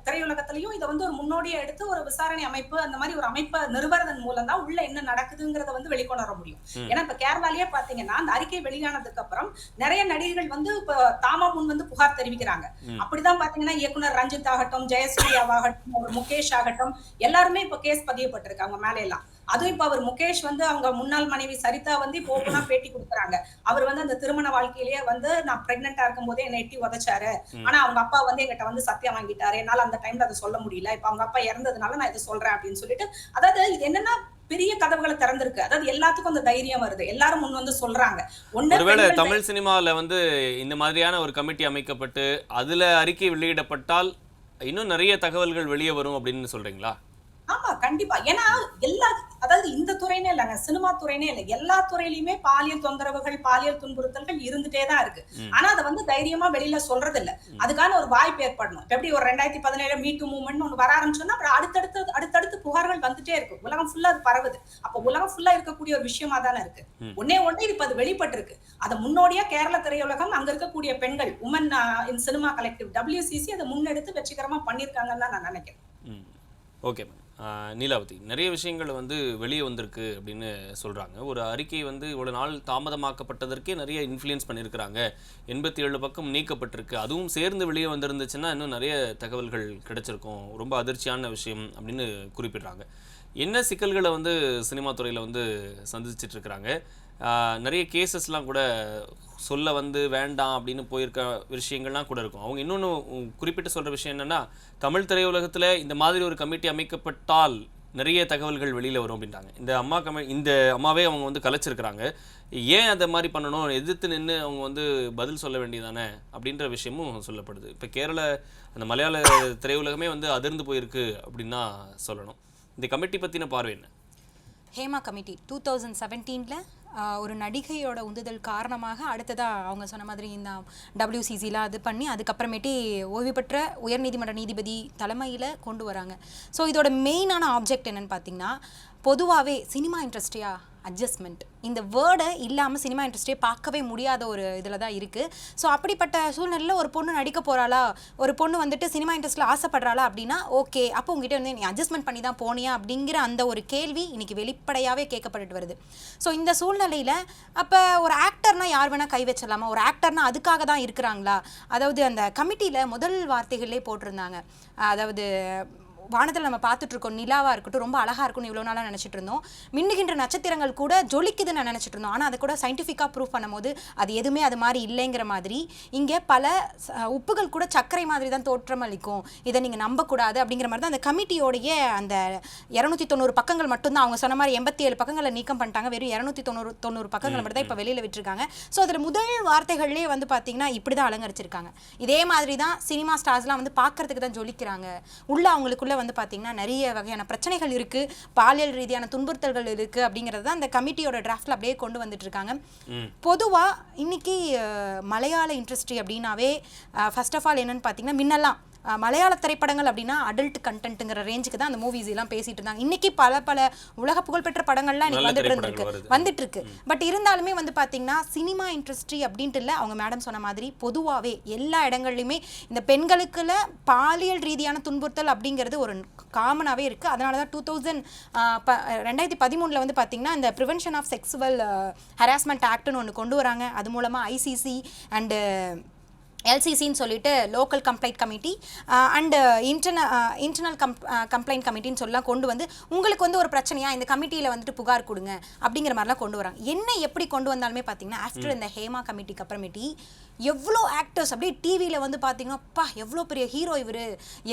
திரையுலகத்திலையும் இதை வந்து ஒரு முன்னோடியா எடுத்து ஒரு விசாரணை அமைப்பு, அந்த மாதிரி ஒரு அமைப்பை நிறுவனதன் மூலம் தான் உள்ள என்ன நடக்குதுங்கிறத வந்து வெளிக்கொண்டு வர முடியும். ஏன்னா இப்ப கேரளாலேயே பாத்தீங்கன்னா அந்த அறிக்கை வெளியானதுக்கு அப்புறம் நிறைய நடிகர்கள் வந்து இப்ப தாமா முன் வந்து புகார் தெரிவிக்கிறாங்க. அப்படிதான் பாத்தீங்கன்னா இயக்குனர் ரஞ்சித் ஆகட்டும், ஜெயசூர்யாவாகட்டும், ஒரு முகேஷ் ஆகட்டும், எல்லாருமே இப்ப கேஸ் பதியப்பட்டிருக்கு அவங்க மேல எல்லாம். அதுவும் இப்ப அவர் முகேஷ் வந்து அவங்க முன்னாள் மனைவி சரிதா வந்து இப்போ ஓப்பனா பேட்டி கொடுக்குறாங்க. அவர் வந்து அந்த திருமண வாழ்க்கையிலேயே வந்து நான் பிரெக்னெண்டா இருக்கும் போதே என்னை எட்டி உதைச்சாரு, ஆனா அவங்க அப்பா வந்து என்கிட்ட வந்து சத்தியம் வாங்கிட்டாரு, என்னால அந்த டைம்ல அதை சொல்ல முடியல, இப்ப அவங்க அப்பா இறந்ததுனால நான் இதை சொல்றேன் அப்படின்னு சொல்லிட்டு, அதாவது இது என்னன்னா பெரிய கதவுகளை திறந்திருக்கு. அதாவது எல்லாத்துக்கும் அந்த தைரியம் வருது, எல்லாரும் முன் வந்து சொல்றாங்க. ஒருவேளை தமிழ் சினிமாவில் வந்து இந்த மாதிரியான ஒரு கமிட்டி அமைக்கப்பட்டு அதுல அறிக்கை வெளியிடப்பட்டால் இன்னும் நிறைய தகவல்கள் வெளியே வரும் அப்படின்னு சொல்றீங்களா? ஆமா, கண்டிப்பா. ஏன்னா அதாவது இந்த துறைனே இல்லைங்க, சினிமா துறைனே இல்லை, எல்லா துறையிலுமே பாலியல் தொந்தரவுகள், பாலியல் துன்புறுத்தல்கள் இருந்துட்டே தான் இருக்கு. ஆனா அதை வந்து தைரியமா வெளியில சொல்றது இல்ல. அதுக்கான ஒரு வாய்ப்பு ஏற்படணும். எப்படி ஒரு 2017 மீட்டு மூவ்மெண்ட் ஒன்று வர ஆரம்பிச்சோம்னா அப்புறம் அடுத்தடுத்து புகார்கள் வந்துட்டே இருக்கு. உலகம் ஃபுல்லா அது பரவுது. அப்ப உலகம் ஃபுல்லா இருக்கக்கூடிய ஒரு விஷயமா தானே இருக்கு. ஒன்னே இப்ப அது வெளிப்பட்டு இருக்கு. அதை முன்னோடியா கேரள திரையுலகம், அங்க இருக்கக்கூடிய பெண்கள், women in cinema collective WCC அதை முன்னெடுத்து வெற்றிகரமா பண்ணிருக்காங்கன்னு தான் நான் நினைக்கிறேன். Okay ma'am. நீலாவதி, நிறைய விஷயங்கள் வந்து வெளியே வந்திருக்கு அப்படின்னு சொல்கிறாங்க. ஒரு அறிக்கை வந்து இவ்வளோ நாள் தாமதமாக்கப்பட்டதற்கே நிறைய இன்ஃப்ளூயன்ஸ் பண்ணியிருக்கிறாங்க. 87 பக்கம் நீக்கப்பட்டிருக்கு. அதுவும் சேர்ந்து வெளியே வந்திருந்துச்சுன்னா இன்னும் நிறைய தகவல்கள் கிடைச்சிருக்கும். ரொம்ப அதிர்ச்சியான விஷயம் அப்படின்னு குறிப்பிடுறாங்க. என்ன சிக்கல்களை வந்து சினிமா துறையில் வந்து சந்திச்சிட்டு இருக்கிறாங்க? நிறைய கேசஸ்லாம் கூட சொல்ல வந்து வேண்டாம் அப்படின்னு போயிருக்க விஷயங்கள்லாம் கூட இருக்கும். அவங்க இன்னொன்று குறிப்பிட்டு சொல்கிற விஷயம் என்னென்னா, தமிழ் திரையுலகத்தில் இந்த மாதிரி ஒரு கமிட்டி அமைக்கப்பட்டால் நிறைய தகவல்கள் வெளியில் வரும் அப்படின்றாங்க. இந்த அம்மாவே அவங்க வந்து கலைச்சிருக்கிறாங்க. ஏன் அதை மாதிரி பண்ணணும், எதிர்த்து நின்று அவங்க வந்து பதில் சொல்ல வேண்டியதானே அப்படின்ற விஷயமும் சொல்லப்படுது. இப்போ அந்த மலையாள திரையுலகமே வந்து அதிர்ந்து போயிருக்கு அப்படின்னு தான் சொல்லணும். இந்த கமிட்டி பற்றின பார்வை என்ன? ஹேமா கமிட்டி 2017 ஒரு நடிகையோட உந்துதல் காரணமாக அடுத்ததாக அவங்க சொன்ன மாதிரி இந்த WCCலாம் அது பண்ணி அதுக்கப்புறமேட்டி ஓய்வு பெற்ற உயர்நீதிமன்ற நீதிபதி தலைமையில் கொண்டு வராங்க. ஸோ இதோட மெயினான ஆப்ஜெக்ட் என்னென்னு பார்த்தீங்கன்னா, பொதுவாகவே சினிமா இண்டஸ்ட்ரியா அட்ஜஸ்ட்மெண்ட் இந்த வேர்டை இல்லாமல் சினிமா இண்டஸ்ட்ரியை பார்க்கவே முடியாத ஒரு இதில் தான் இருக்குது. ஸோ அப்படிப்பட்ட சூழ்நிலையில் ஒரு பொண்ணு நடிக்க போகிறாளா, ஒரு பொண்ணு வந்துட்டு சினிமா இண்டஸ்ட்ரியில் ஆசைப்படுறாளா அப்படின்னா ஓகே, அப்போ உங்ககிட்ட வந்து நீ அட்ஜஸ்ட்மெண்ட் பண்ணி தான் போனியா அப்படிங்கிற அந்த ஒரு கேள்வி இன்னைக்கு வெளிப்படையாகவே கேட்கப்பட்டுட்டு வருது. ஸோ இந்த சூழ்நிலையில் அப்போ ஒரு ஆக்டர்னா யார் வேணால் கை வச்சிடலாமா, ஒரு ஆக்டர்னா அதுக்காக தான் இருக்கிறாங்களா? அதாவது அந்த கமிட்டியில் முதல் வார்த்தைகளே போட்டிருந்தாங்க. அதாவது வானத்தில் நம்ம பார்த்துட்டு இருக்கோம், நிலாவாக இருக்கட்டும் ரொம்ப அழகாக இருக்கும்னு இவ்வளோ நாளாக நினச்சிட்டு இருந்தோம். மின்னுகின்ற நட்சத்திரங்கள் கூட ஜொலிக்குதுன்னு நினச்சிட்டு இருந்தோம். ஆனால் அதை கூட சயின்டிஃபிக்காக ப்ரூவ் பண்ணும்போது அது எதுவுமே அது மாதிரி இல்லைங்கிற மாதிரி இங்கே பல உப்புகள் கூட சர்க்கரை மாதிரி தான் தோற்றம் அளிக்கும், இதை நீங்கள் நம்பக்கூடாது அப்படிங்கிற மாதிரி தான் அந்த கமிட்டியோடைய அந்த 290 பக்கங்கள் மட்டும்தான். அவங்க சொன்ன மாதிரி 87 பக்கங்களை நீக்கம் பண்ணிட்டாங்க. வெறும் 290 பக்கங்கள் மட்டும் தான் இப்போ வெளியில் விட்டுருக்காங்க. ஸோ அதில் முதல் வார்த்தைகள்லேயே வந்து பார்த்தீங்கன்னா இப்படி தான் அலங்கரிச்சிருக்காங்க. இதே மாதிரி தான் சினிமா ஸ்டார்ஸ்லாம் வந்து பார்க்கறதுக்கு தான் ஜொலிக்கிறாங்க. உள்ள அவங்களுக்குள்ள வந்து பார்த்தீங்கன்னா நிறைய வகையான பிரச்சனைகள் இருக்குது, பாலியல் ரீதியான துன்புறுத்தல்கள் இருக்குது அப்படிங்கிறது தான் அந்த கமிட்டியோட டிராஃப்டில் அப்படியே கொண்டு வந்துட்டு இருக்காங்க. பொதுவாக இன்னைக்கு மலையாள இண்டஸ்ட்ரி அப்படின்னாவே ஃபர்ஸ்ட் ஆஃப் ஆல் என்னன்னு பார்த்தீங்கன்னா, முன்னெல்லாம் மலையாள திரைப்படங்கள் அப்படின்னா அடல்ட் கண்டென்ட்டுங்கிற ரேஞ்சுக்கு தான் அந்த மூவிஸ் எல்லாம் பேசிட்டு இருந்தாங்க. இன்னைக்கு பல உலக புகழ்பெற்ற படங்கள்லாம் இன்னைக்கு வந்துட்டு இருக்கு. பட் இருந்தாலுமே வந்து பார்த்தீங்கன்னா சினிமா இண்டஸ்ட்ரி அப்படின்ட்டு இல்லை, அவங்க மேடம் சொன்ன மாதிரி பொதுவாகவே எல்லா இடங்கள்லையுமே இந்த பெண்களுக்குள்ள பாலியல் ரீதியான துன்புறுத்தல் அப்படிங்கிறது ஒரு காமனாகவே இருக்குது. அதனால தான் 2013 வந்து பார்த்தீங்கன்னா இந்த ப்ரிவென்ஷன் ஆஃப் செக்ஸுவல் ஹராஸ்மெண்ட் ஆக்ட்னு ஒன்று கொண்டு வராங்க. அது மூலமாக ICC அண்டு LCCன்னு சொல்லிட்டு local complaint committee and internal complaint கமிட்டின்னு சொல்லலாம் கொண்டு வந்து உங்களுக்கு வந்து ஒரு பிரச்சனையா இந்த கமிட்டியில் வந்துட்டு புகார் கொடுங்க அப்படிங்கிற மாதிரிலாம் கொண்டு வராங்க. என்ன எப்படி கொண்டு வந்தாலுமே பார்த்தீங்கன்னா ஆஃப்டர் இந்த ஹேமா கமிட்டிக்கு அப்புறமேட்டி எவ்வளோ ஆக்டர்ஸ் அப்படியே டிவியில் வந்து பார்த்தீங்கன்னா அப்பா எவ்வளோ பெரிய ஹீரோ இவர்,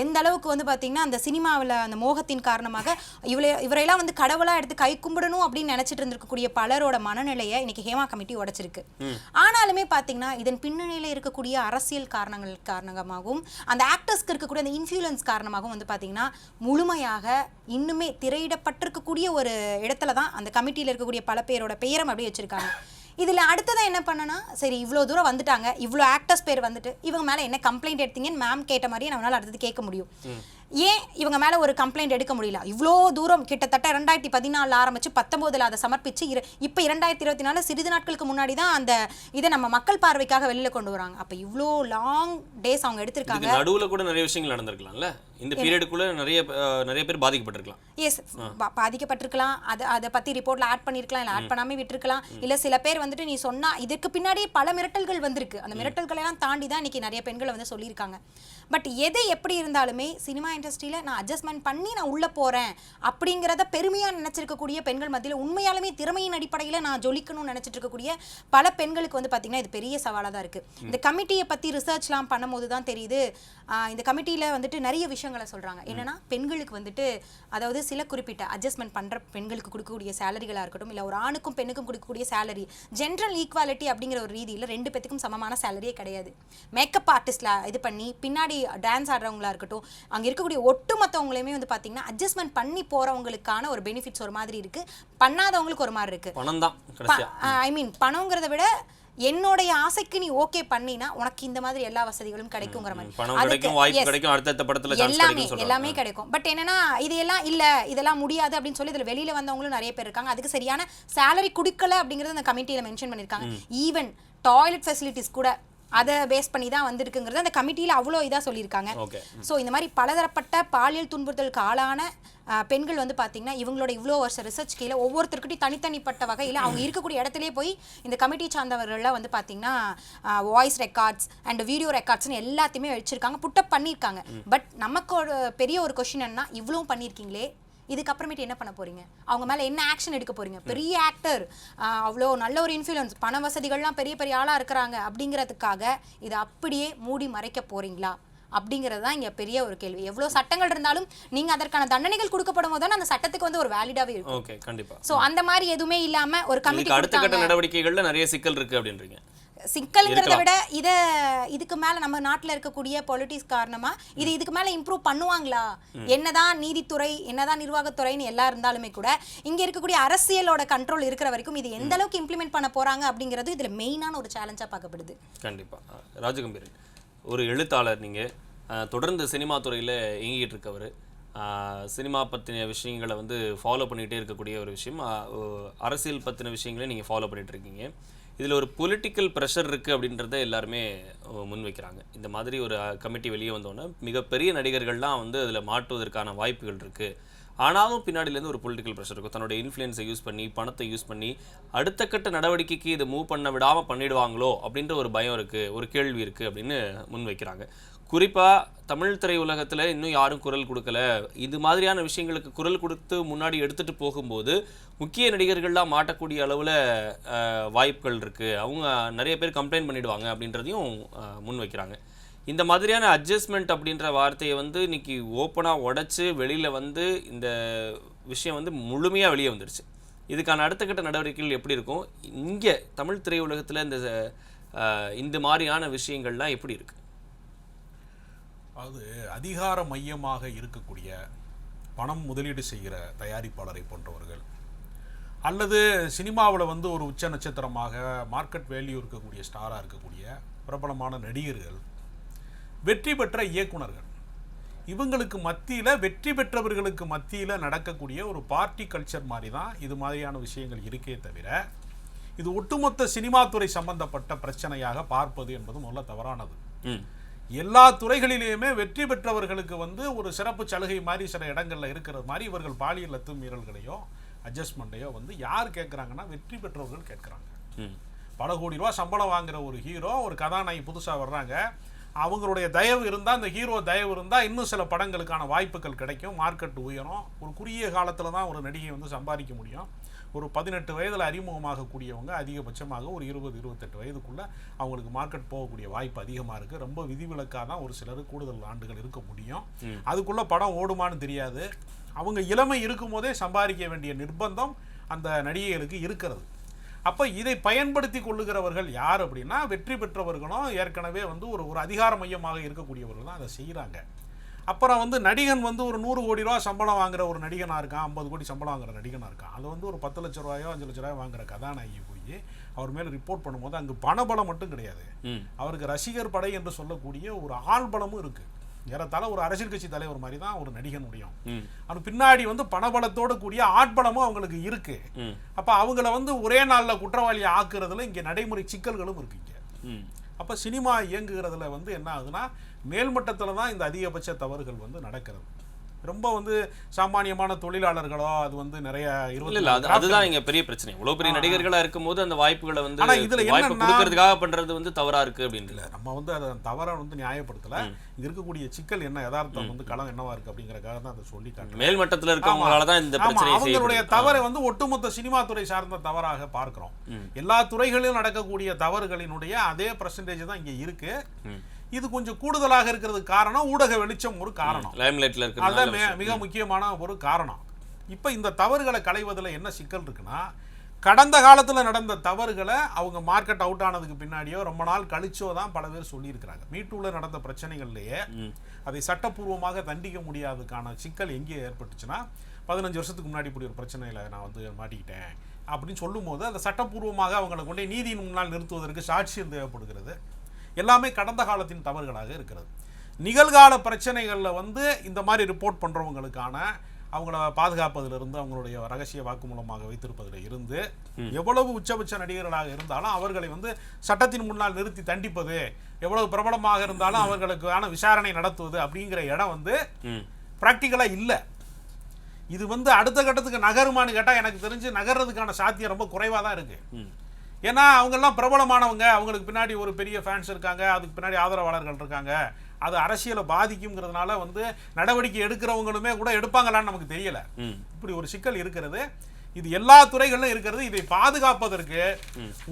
எந்த அளவுக்கு வந்து பார்த்தீங்கன்னா அந்த சினிமாவில் அந்த மோகத்தின் காரணமாக இவரையெல்லாம் வந்து கடவுளாக எடுத்து கை கும்பிடணும் அப்படின்னு நினச்சிட்டு இருந்திருக்கக்கூடிய பலரோட மனநிலையை இன்னைக்கு ஹேமா கமிட்டி உடைச்சிருக்கு. ஆனாலுமே பார்த்தீங்கன்னா இதன் பின்னணியில் இருக்கக்கூடிய அரசியல் காரணங்கள் காரணமாகவும் அந்த ஆக்டர்ஸ்க்கு இருக்கக்கூடிய அந்த இன்ஃப்ளூயன்ஸ் காரணமாகவும் வந்து பார்த்தீங்கன்னா முழுமையாக இன்னுமே திரையிடப்பட்டிருக்கக்கூடிய ஒரு இடத்துல தான் அந்த கமிட்டியில் இருக்கக்கூடிய பல பேரோட பெயரம் அப்படியே வச்சிருக்காங்க. இதில் அடுத்ததான் என்ன பண்ணனா, சரி இவ்வளோ தூரம் வந்துட்டாங்க, இவ்வளோ ஆக்டர்ஸ் பேர் வந்துட்டு இவங்க மேலே என்ன கம்ப்ளைண்ட் எடுத்தீங்கன்னு மேம் கேட்ட மாதிரியே நம்மளால் அடுத்தது கேட்க முடியும். ஏன் இவங்க மேலே ஒரு கம்ப்ளைண்ட் எடுக்க முடியல? இவ்வளோ தூரம் கிட்டத்தட்ட 2014 ஆரம்பிச்சு 19 அதை சமர்ப்பிச்சு இப்போ 2024 சிறிது நாட்களுக்கு முன்னாடி தான் அந்த இதை நம்ம மக்கள் பார்வைக்காக வெளியில் கொண்டு வராங்க. அப்போ இவ்வளோ லாங் டேஸ் அவங்க எடுத்திருக்காங்க. நடுவில் கூட நிறைய விஷயங்கள் நடந்திருக்கலாம்ல, இந்த பீரியடுக்குள்ள நிறைய பேர் பாதிக்கப்பட்டிருக்கலாம். எஸ், பாதிக்கப்பட்டிருக்கலாம். அதை பற்றி ரிப்போர்ட்டில் ஆட் பண்ணியிருக்கலாம், இல்லை ஆட் பண்ணாமல் விட்டுருக்கலாம். இல்லை சில பேர் வந்துட்டு நீ சொன்னா இதுக்கு பின்னாடி பல மிரட்டல்கள் வந்திருக்கு. அந்த மிரட்டல்களெல்லாம் தாண்டி தான் இன்னைக்கு நிறைய பெண்களை வந்து சொல்லியிருக்காங்க. பட் எது எப்படி இருந்தாலுமே சினிமா இண்டஸ்ட்ரியில் நான் அட்ஜஸ்ட்மெண்ட் பண்ணி நான் உள்ளே போகிறேன் அப்படிங்கிறத பெருமையாக நினச்சிருக்கக்கூடிய பெண்கள் மத்தியில் உண்மையாலுமே திறமையின் அடிப்படையில் நான் ஜொலிக்கணும்னு நினச்சிட்டு இருக்கக்கூடிய பல பெண்களுக்கு வந்து பார்த்திங்கன்னா இது பெரிய சவாலாக தான் இருக்குது. இந்த கமிட்டியை பற்றி ரிசர்ச்லாம் பண்ணும்போது தான் தெரியுது, இந்த கமிட்டியில் வந்துட்டு நிறைய விஷயங்களை சொல்கிறாங்க. என்னென்னா பெண்களுக்கு வந்துட்டு அதாவது சில குறிப்பிட்ட அட்ஜஸ்ட்மெண்ட் பண்ணுற பெண்களுக்கு கொடுக்கக்கூடிய சேலரிகளாக இருக்கட்டும், இல்லை ஒரு ஆணுக்கும் பெண்ணுக்கும் கொடுக்கக்கூடிய சேலரி ஜென்ரல் ஈக்குவாலிட்டி அப்படிங்கிற ஒரு ரீதியில் 2 பேத்துக்கும் சமமான சேலரியே கிடையாது. மேக்கப் ஆர்டிஸ்ட்ல இது பண்ணி பின்னாடி டான்ஸ் ஆடுறவங்களா இருக்கட்டும், அங்கே இருக்கக்கூடிய ஒட்டுமொத்தவங்களையுமே வந்து பார்த்தீங்கன்னா அட்ஜஸ்ட்மெண்ட் பண்ணி போகிறவங்களுக்கான ஒரு பெனிஃபிட்ஸ் ஒரு மாதிரி இருக்குது, பண்ணாதவங்களுக்கு ஒரு மாதிரி இருக்குது. பணம் தான் ஐ மீன் பணங்கிறத விட என்னோடைய ஆசைக்கு நீ ஓகே பண்ணினா உனக்கு இந்த மாதிரி எல்லா வசதிகளும் கிடைக்குங்கிற மாதிரி எல்லாமே கிடைக்கும். பட் என்னன்னா இதெல்லாம் இல்ல, இதெல்லாம் முடியாது அப்படின்னு சொல்லி இதுல வெளியில வந்தவங்களும் நிறைய பேர் இருக்காங்க. அதுக்கு சரியான சேலரி கொடுக்கல அப்படிங்கறது அந்த கமிட்டியில மென்ஷன் பண்ணிருக்காங்க. ஈவன் டாய்லெட் ஃபெசிலிட்டிஸ் கூட அதை பேஸ் பண்ணி தான் வந்திருக்குங்கிறது அந்த கமிட்டியில் அவ்வளோ இதாக சொல்லியிருக்காங்க. ஸோ இந்த மாதிரி பலதரப்பட்ட பாலியல் துன்புறுத்தலுக்கு ஆளான பெண்கள் வந்து பார்த்தீங்கன்னா இவங்களோட இவ்வளோ வருஷம் ரிசர்ச் கீழே ஒவ்வொருத்தருக்கிட்டையும் தனித்தனிப்பட்ட வகையில் அவங்க இருக்கக்கூடிய இடத்துலேயே போய் இந்த கமிட்டி சார்ந்தவர்கள்லாம் வந்து பார்த்தீங்கன்னா வாய்ஸ் ரெக்கார்ட்ஸ் அண்ட் வீடியோ ரெக்கார்ட்ஸ்னு எல்லாத்தையுமே வச்சுருக்காங்க, புட்டப் பண்ணியிருக்காங்க. பட் நமக்கு ஒரு பெரிய ஒரு கொஷின் என்ன, இவ்வளோ பண்ணியிருக்கீங்களே இதுக்கப்புறமேட்டு என்ன பண்ண போறீங்க, அவங்க மேலே என்ன ஆக்ஷன் எடுக்க போறீங்க? பெரிய ஆக்டர், அவ்வளோ நல்ல ஒரு இன்ஃப்ளூயன்ஸ், பண வசதிகள்லாம் பெரிய பெரிய ஆளாக இருக்கிறாங்க அப்படிங்கிறதுக்காக இதை அப்படியே மூடி மறைக்க போறீங்களா அப்படிங்கிறது தான் இங்கே பெரிய ஒரு கேள்வி. எவ்வளோ சட்டங்கள் இருந்தாலும் நீங்கள் அதற்கான தண்டனைகள் கொடுக்கப்படும் போது அந்த சட்டத்துக்கு வந்து ஒரு வேலிடாவே இருக்கும். ஓகே, கண்டிப்பாக. ஸோ அந்த மாதிரி எதுவுமே இல்லாமல் ஒரு கமிட்டி அடுத்த கட்ட நடவடிக்கைகள்ல நிறைய சிக்கல் இருக்கு அப்படின்றீங்க. சிக்கல்ங்கிறத விட இதுக்கு மேல நம்ம நாட்டில் இருக்கக்கூடிய பொலிட்டிக்ஸ் காரணமா இதுக்கு மேல இம்ப்ரூவ் பண்ணுவாங்களா? என்னதான் நீதித்துறை என்னதான் நிர்வாகத்துறைன்னு எல்லாம் இருந்தாலுமே கூட இங்க இருக்கக்கூடிய அரசியலோட கண்ட்ரோல் இருக்கிற வரைக்கும் இது எந்த அளவுக்கு இம்ப்ளிமெண்ட் பண்ண போறாங்க அப்படிங்கிறது இதுல மெயினான ஒரு சேலஞ்சா பார்க்கப்படுது. கண்டிப்பா. ராஜகம்பீரன், ஒரு எழுத்தாளர், நீங்க தொடர்ந்து சினிமா துறையில இயங்கிட்டு இருக்கவர், சினிமா பற்றின விஷயங்களை வந்து ஃபாலோ பண்ணிகிட்டே இருக்கக்கூடிய ஒரு விஷயம், அரசியல் பற்றின விஷயங்களே நீங்கள் ஃபாலோ பண்ணிகிட்டு இருக்கீங்க. இதில் ஒரு பொலிட்டிக்கல் ப்ரெஷர் இருக்குது அப்படின்றத எல்லாருமே முன்வைக்கிறாங்க. இந்த மாதிரி ஒரு கமிட்டி வெளியே வந்தோன்னே மிகப்பெரிய நடிகர்கள்லாம் வந்து அதில் மாட்டுவதற்கான வாய்ப்புகள் இருக்குது. ஆனாலும் பின்னாடியிலேருந்து ஒரு பொலிட்டிக்கல் ப்ரெஷர் இருக்கும். தன்னோட இன்ஃப்ளூயன்ஸை யூஸ் பண்ணி, பணத்தை யூஸ் பண்ணி அடுத்த கட்ட நடவடிக்கைக்கு இதை மூவ் பண்ண விடாமல் பண்ணிடுவாங்களோ அப்படின்ற ஒரு பயம் இருக்குது, ஒரு கேள்வி இருக்குது அப்படின்னு முன்வைக்கிறாங்க. குறிப்பாக தமிழ் திரை உலகத்தில் இன்னும் யாரும் குரல் கொடுக்கல. இது மாதிரியான விஷயங்களுக்கு குரல் கொடுத்து முன்னாடி எடுத்துகிட்டு போகும்போது முக்கிய நடிகர்கள்லாம் மாட்டக்கூடிய அளவில் வாய்ப்புகள் இருக்குது, அவங்க நிறைய பேர் கம்ப்ளைண்ட் பண்ணிடுவாங்க அப்படின்றதையும் முன்வைக்கிறாங்க. இந்த மாதிரியான அட்ஜஸ்ட்மெண்ட் அப்படின்ற வார்த்தையை வந்து இன்னைக்கு ஓப்பனாக உடைச்சு வெளியில் வந்து இந்த விஷயம் வந்து முழுமையாக வெளியே வந்துருச்சு. இதுக்கான அடுத்த கட்ட நடவடிக்கைகள் எப்படி இருக்கும்? இங்கே தமிழ் திரை உலகத்தில் இந்த மாதிரியான விஷயங்கள்லாம் எப்படி இருக்குது? அது அதிகார மையமாக இருக்கக்கூடிய பணம் முதலீடு செய்கிற தயாரிப்பாளரை போன்றவர்கள், அல்லது சினிமாவில் வந்து ஒரு உச்ச நட்சத்திரமாக மார்க்கெட் வேல்யூ இருக்கக்கூடிய ஸ்டாராக இருக்கக்கூடிய பிரபலமான நடிகர்கள், வெற்றி பெற்ற இயக்குனர்கள், இவங்களுக்கு மத்தியில் வெற்றி பெற்றவர்களுக்கு மத்தியில் நடக்கக்கூடிய ஒரு பார்ட்டி கல்ச்சர் மாதிரி தான் இது மாதிரியான விஷயங்கள் இருக்கே தவிர இது ஒட்டுமொத்த சினிமா துறை சம்பந்தப்பட்ட பிரச்சனையாக பார்ப்பது என்பது முதல்ல தவறானது. எல்லா துறைகளிலேயுமே வெற்றி பெற்றவர்களுக்கு வந்து ஒரு சிறப்பு சலுகை மாதிரி சில இடங்கள்ல இருக்கிறது மாதிரி இவர்கள் பாலியல் அத்துமீறல்களையோ அட்ஜஸ்ட்மெண்ட்டையோ வந்து யார் கேட்குறாங்கன்னா வெற்றி பெற்றவர்கள் கேட்குறாங்க. பல கோடி ரூபா சம்பளம் வாங்குற ஒரு ஹீரோ, ஒரு கதாநாயகி புதுசாக வர்றாங்க, அவங்களுடைய தயவு இருந்தால், அந்த ஹீரோ தயவு இருந்தால் இன்னும் சில படங்களுக்கான வாய்ப்புகள் கிடைக்கும், மார்க்கெட் உயரும். ஒரு குறுகிய காலத்தில் தான் ஒரு நடிகை வந்து சம்பாதிக்க முடியும். ஒரு 18 வயதில் அறிமுகமாகக்கூடியவங்க அதிகபட்சமாக ஒரு 20-28 வயதுக்குள்ளே அவங்களுக்கு மார்க்கெட் போகக்கூடிய வாய்ப்பு அதிகமாக இருக்குது. ரொம்ப விதிவிலக்காக தான் ஒரு சிலர் கூடுதல் ஆண்டுகள் இருக்க முடியும். அதுக்குள்ளே படம் ஓடுமான்னு தெரியாது. அவங்க இளமை இருக்கும் போதே சம்பாதிக்க வேண்டிய நிர்பந்தம் அந்த நடிகைகளுக்கு இருக்கிறது. அப்போ இதை பயன்படுத்தி கொள்ளுகிறவர்கள் யார் அப்படின்னா வெற்றி பெற்றவர்களும் ஏற்கனவே வந்து ஒரு அதிகார மையமாக இருக்கக்கூடியவர்கள் தான் அதை செய்கிறாங்க. அப்புறம் வந்து நடிகன் வந்து ஒரு 100 கோடி ரூபா சம்பளம் வாங்குற ஒரு நடிகனாக இருக்கான், 50 கோடி சம்பளம் வாங்குற நடிகனாக இருக்கான். அது வந்து ஒரு 10 லட்ச ரூபாயோ 5 லட்ச ரூபாயோ வாங்குற கதாநாயகி போய் அவர் மேலே ரிப்போர்ட் பண்ணும்போது அங்கே பணபலம் மட்டும் கிடையாது, அவருக்கு ரசிகர் படை என்று சொல்லக்கூடிய ஒரு ஆள்பலமும் இருக்குது. ஏறத்தாழ ஒரு அரசியல் கட்சி தலைவர் மாதிரி தான் ஒரு நடிகன் முடியும். அது பின்னாடி வந்து பணபலத்தோடு கூடிய ஆட்பலமும் அவங்களுக்கு இருக்கு. அப்போ அவங்கள வந்து ஒரே நாளில் குற்றவாளியை ஆக்குறதுல இங்கே நடைமுறை சிக்கல்களும் இருக்கு இங்கே. அப்போ சினிமா இயங்குகிறதுல வந்து என்ன ஆகுதுன்னா மேல்மட்டத்தில் தான் இந்த அதிகபட்ச தவறுகள் வந்து நடக்கிறது. ரொம்ப வந்து சாமானியமான தொழிலாளர்களோ அது வந்து நிறைய அதுதான் இங்க பெரிய பிரச்சனை. இவ்வளவு பெரிய நடிகர்களா இருக்கும்போது அந்த வாய்ப்புகளை வந்து வாய்ப்பு கொடுக்கறதுக்காக பண்றது வந்து தவறா இருக்கு அப்படின்னு நம்ம வந்து அதை தவறா வந்து நியாயப்படுத்தல. இங்க இருக்கக்கூடிய சிக்கல் என்ன, யதார்த்தம் வந்து களம் என்னவா இருக்கு அப்படிங்கறதுக்காக தான் அதை சொல்லிட்டாங்க. மேல்மட்டத்தில் இருக்கவங்களாலதான் இந்த பிரச்சனை. அவங்களுடைய தவறை வந்து ஒட்டுமொத்த சினிமா துறை சார்ந்த தவறாக பார்க்கிறோம். எல்லா துறைகளிலும் நடக்கக்கூடிய தவறுகளினுடைய அதே பெர்சன்டேஜ் தான் இங்க இருக்கு. இது கொஞ்சம் கூடுதலாக இருக்கிறதுக்கு காரணம் ஊடக வெளிச்சம் ஒரு காரணம், அதான் மிக முக்கியமான ஒரு காரணம். இப்போ இந்த தவறுகளை களைவதில் என்ன சிக்கல் இருக்குன்னா, கடந்த காலத்தில் நடந்த தவறுகளை அவங்க மார்க்கெட் அவுட் ஆனதுக்கு பின்னாடியோ ரொம்ப நாள் கழிச்சோ தான் பல பேர் சொல்லியிருக்கிறாங்க. மீட்டூவில் நடந்த பிரச்சனைகள்லேயே அதை சட்டப்பூர்வமாக தண்டிக்க முடியாததுக்கான சிக்கல் எங்கே ஏற்பட்டுச்சுன்னா, 15 வருஷத்துக்கு முன்னாடி இப்படி ஒரு பிரச்சனையில் நான் வந்து மாட்டிக்கிட்டேன் அப்படின்னு சொல்லும் போது அதை சட்டப்பூர்வமாக அவங்களை கொண்டே நீதியின் முன்னால் நிறுத்துவதற்கு சாட்சியம் தேவைப்படுகிறது. எல்லாமே கடந்த காலத்தின் தவறுகளாக இருக்கிறது. நிகழ்கால பிரச்சனைகளில் வந்து இந்த மாதிரி ரிப்போர்ட் பண்ணுறவங்களுக்கான அவங்கள பாதுகாப்பதிலிருந்து, அவங்களுடைய ரகசிய வாக்குமூலமாக வைத்திருப்பதில் இருந்து, எவ்வளவு உச்சபட்ச நடிகர்களாக இருந்தாலும் அவர்களை வந்து சட்டத்தின் முன்னால் நிறுத்தி தண்டிப்பது, எவ்வளவு பிரபலமாக இருந்தாலும் அவர்களுக்கான விசாரணை நடத்துவது அப்படிங்கிற இடம் வந்து பிராக்டிக்கலாக இல்லை. இது வந்து அடுத்த கட்டத்துக்கு நகருமான்னு கேட்டால் எனக்கு தெரிஞ்சு நகர்றதுக்கான சாத்தியம் ரொம்ப குறைவாக தான் இருக்குது. ஏன்னா அவங்கெல்லாம் பிரபலமானவங்க, அவங்களுக்கு பின்னாடி ஒரு பெரிய ஃபேன்ஸ் இருக்காங்க, அதுக்கு பின்னாடி ஆதரவாளர்கள் இருக்காங்க. அது அரசியலை பாதிக்குங்கிறதுனால வந்து நடவடிக்கை எடுக்கிறவங்களுமே கூட எடுப்பாங்களான்னு நமக்கு தெரியல. இப்படி ஒரு சிக்கல் இருக்கிறது. இது எல்லா துறைகளிலும் இருக்கிறது. இதை பாதுகாப்பதற்கு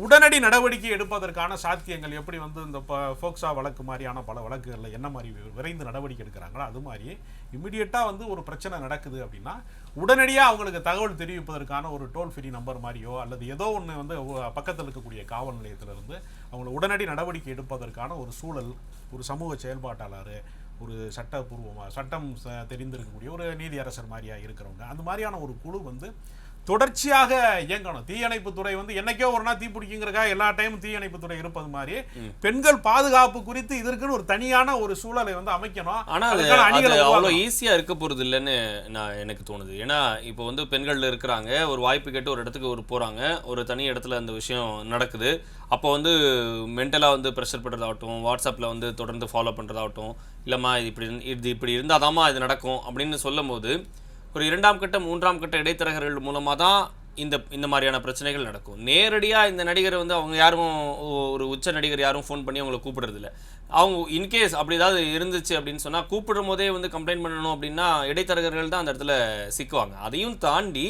உடனடி நடவடிக்கை எடுப்பதற்கான சாத்தியங்கள் எப்படி வந்து இந்த போக்சா வழக்கு மாதிரியான பல வழக்குகளில் என்ன மாதிரி விரைந்து நடவடிக்கை எடுக்கிறாங்களோ அது மாதிரி இமிடியேட்டாக வந்து ஒரு பிரச்சனை நடக்குது அப்படின்னா உடனடியாக அவங்களுக்கு தகவல் தெரிவிப்பதற்கான ஒரு டோல் ஃப்ரீ நம்பர் மாதிரியோ அல்லது ஏதோ ஒன்று வந்து பக்கத்தில் இருக்கக்கூடிய காவல் நிலையத்திலிருந்து அவங்களை உடனடி நடவடிக்கை எடுப்பதற்கான ஒரு சூழல், ஒரு சமூக செயல்பாட்டாளர், ஒரு சட்டப்பூர்வமாக சட்டம் தெரிந்திருக்கக்கூடிய ஒரு நீதியரசர் மாதிரியா இருக்கிறவங்க, அந்த மாதிரியான ஒரு குழு வந்து தொடர்ச்சியாக இயங்கணும். தீயணைப்பு துறை வந்து என்னைக்கோ ஒரு நாள் தீப்பிடிக்குங்கிறக்காக எல்லா டைமும் தீயணைப்பு துறை இருப்பது மாதிரி பெண்கள் பாதுகாப்பு குறித்து இதற்குன்னு ஒரு தனியான ஒரு சூழலை வந்து அமைக்கணும். ஆனா அது அவ்வளோ ஈஸியா இருக்க போறது இல்லைன்னு எனக்கு தோணுது. ஏன்னா இப்போ வந்து பெண்கள் இருக்கிறாங்க, ஒரு வாய்ப்பு கேட்டு ஒரு இடத்துக்கு போறாங்க, ஒரு தனி இடத்துல அந்த விஷயம் நடக்குது. அப்போ வந்து மென்டலாக வந்து ப்ரெஷர் பண்ணுறதாகட்டும், வாட்ஸ்அப்பில் வந்து தொடர்ந்து ஃபாலோ பண்ணுறதாகட்டும், இல்லைம்மா இது இப்படி இருந்தாதாம்மா இது நடக்கும் அப்படின்னு சொல்லும் போது ஒரு 2ஆம் கட்ட 3ஆம் கட்ட இடைத்தரகர்கள் மூலமாக தான் இந்த மாதிரியான பிரச்சனைகள் நடக்கும். நேரடியாக இந்த நடிகரை வந்து அவங்க யாரும் ஒரு உச்ச நடிகர் யாரும் ஃபோன் பண்ணி அவங்களை கூப்பிடுறதில்ல. அவங்க இன்கேஸ் அப்படி ஏதாவது இருந்துச்சு அப்படின்னு சொன்னால் கூப்பிடும் போதே வந்து கம்ப்ளைண்ட் பண்ணணும் அப்படின்னா இடைத்தரகர்கள் தான் அந்த இடத்துல சிக்குவாங்க. அதையும் தாண்டி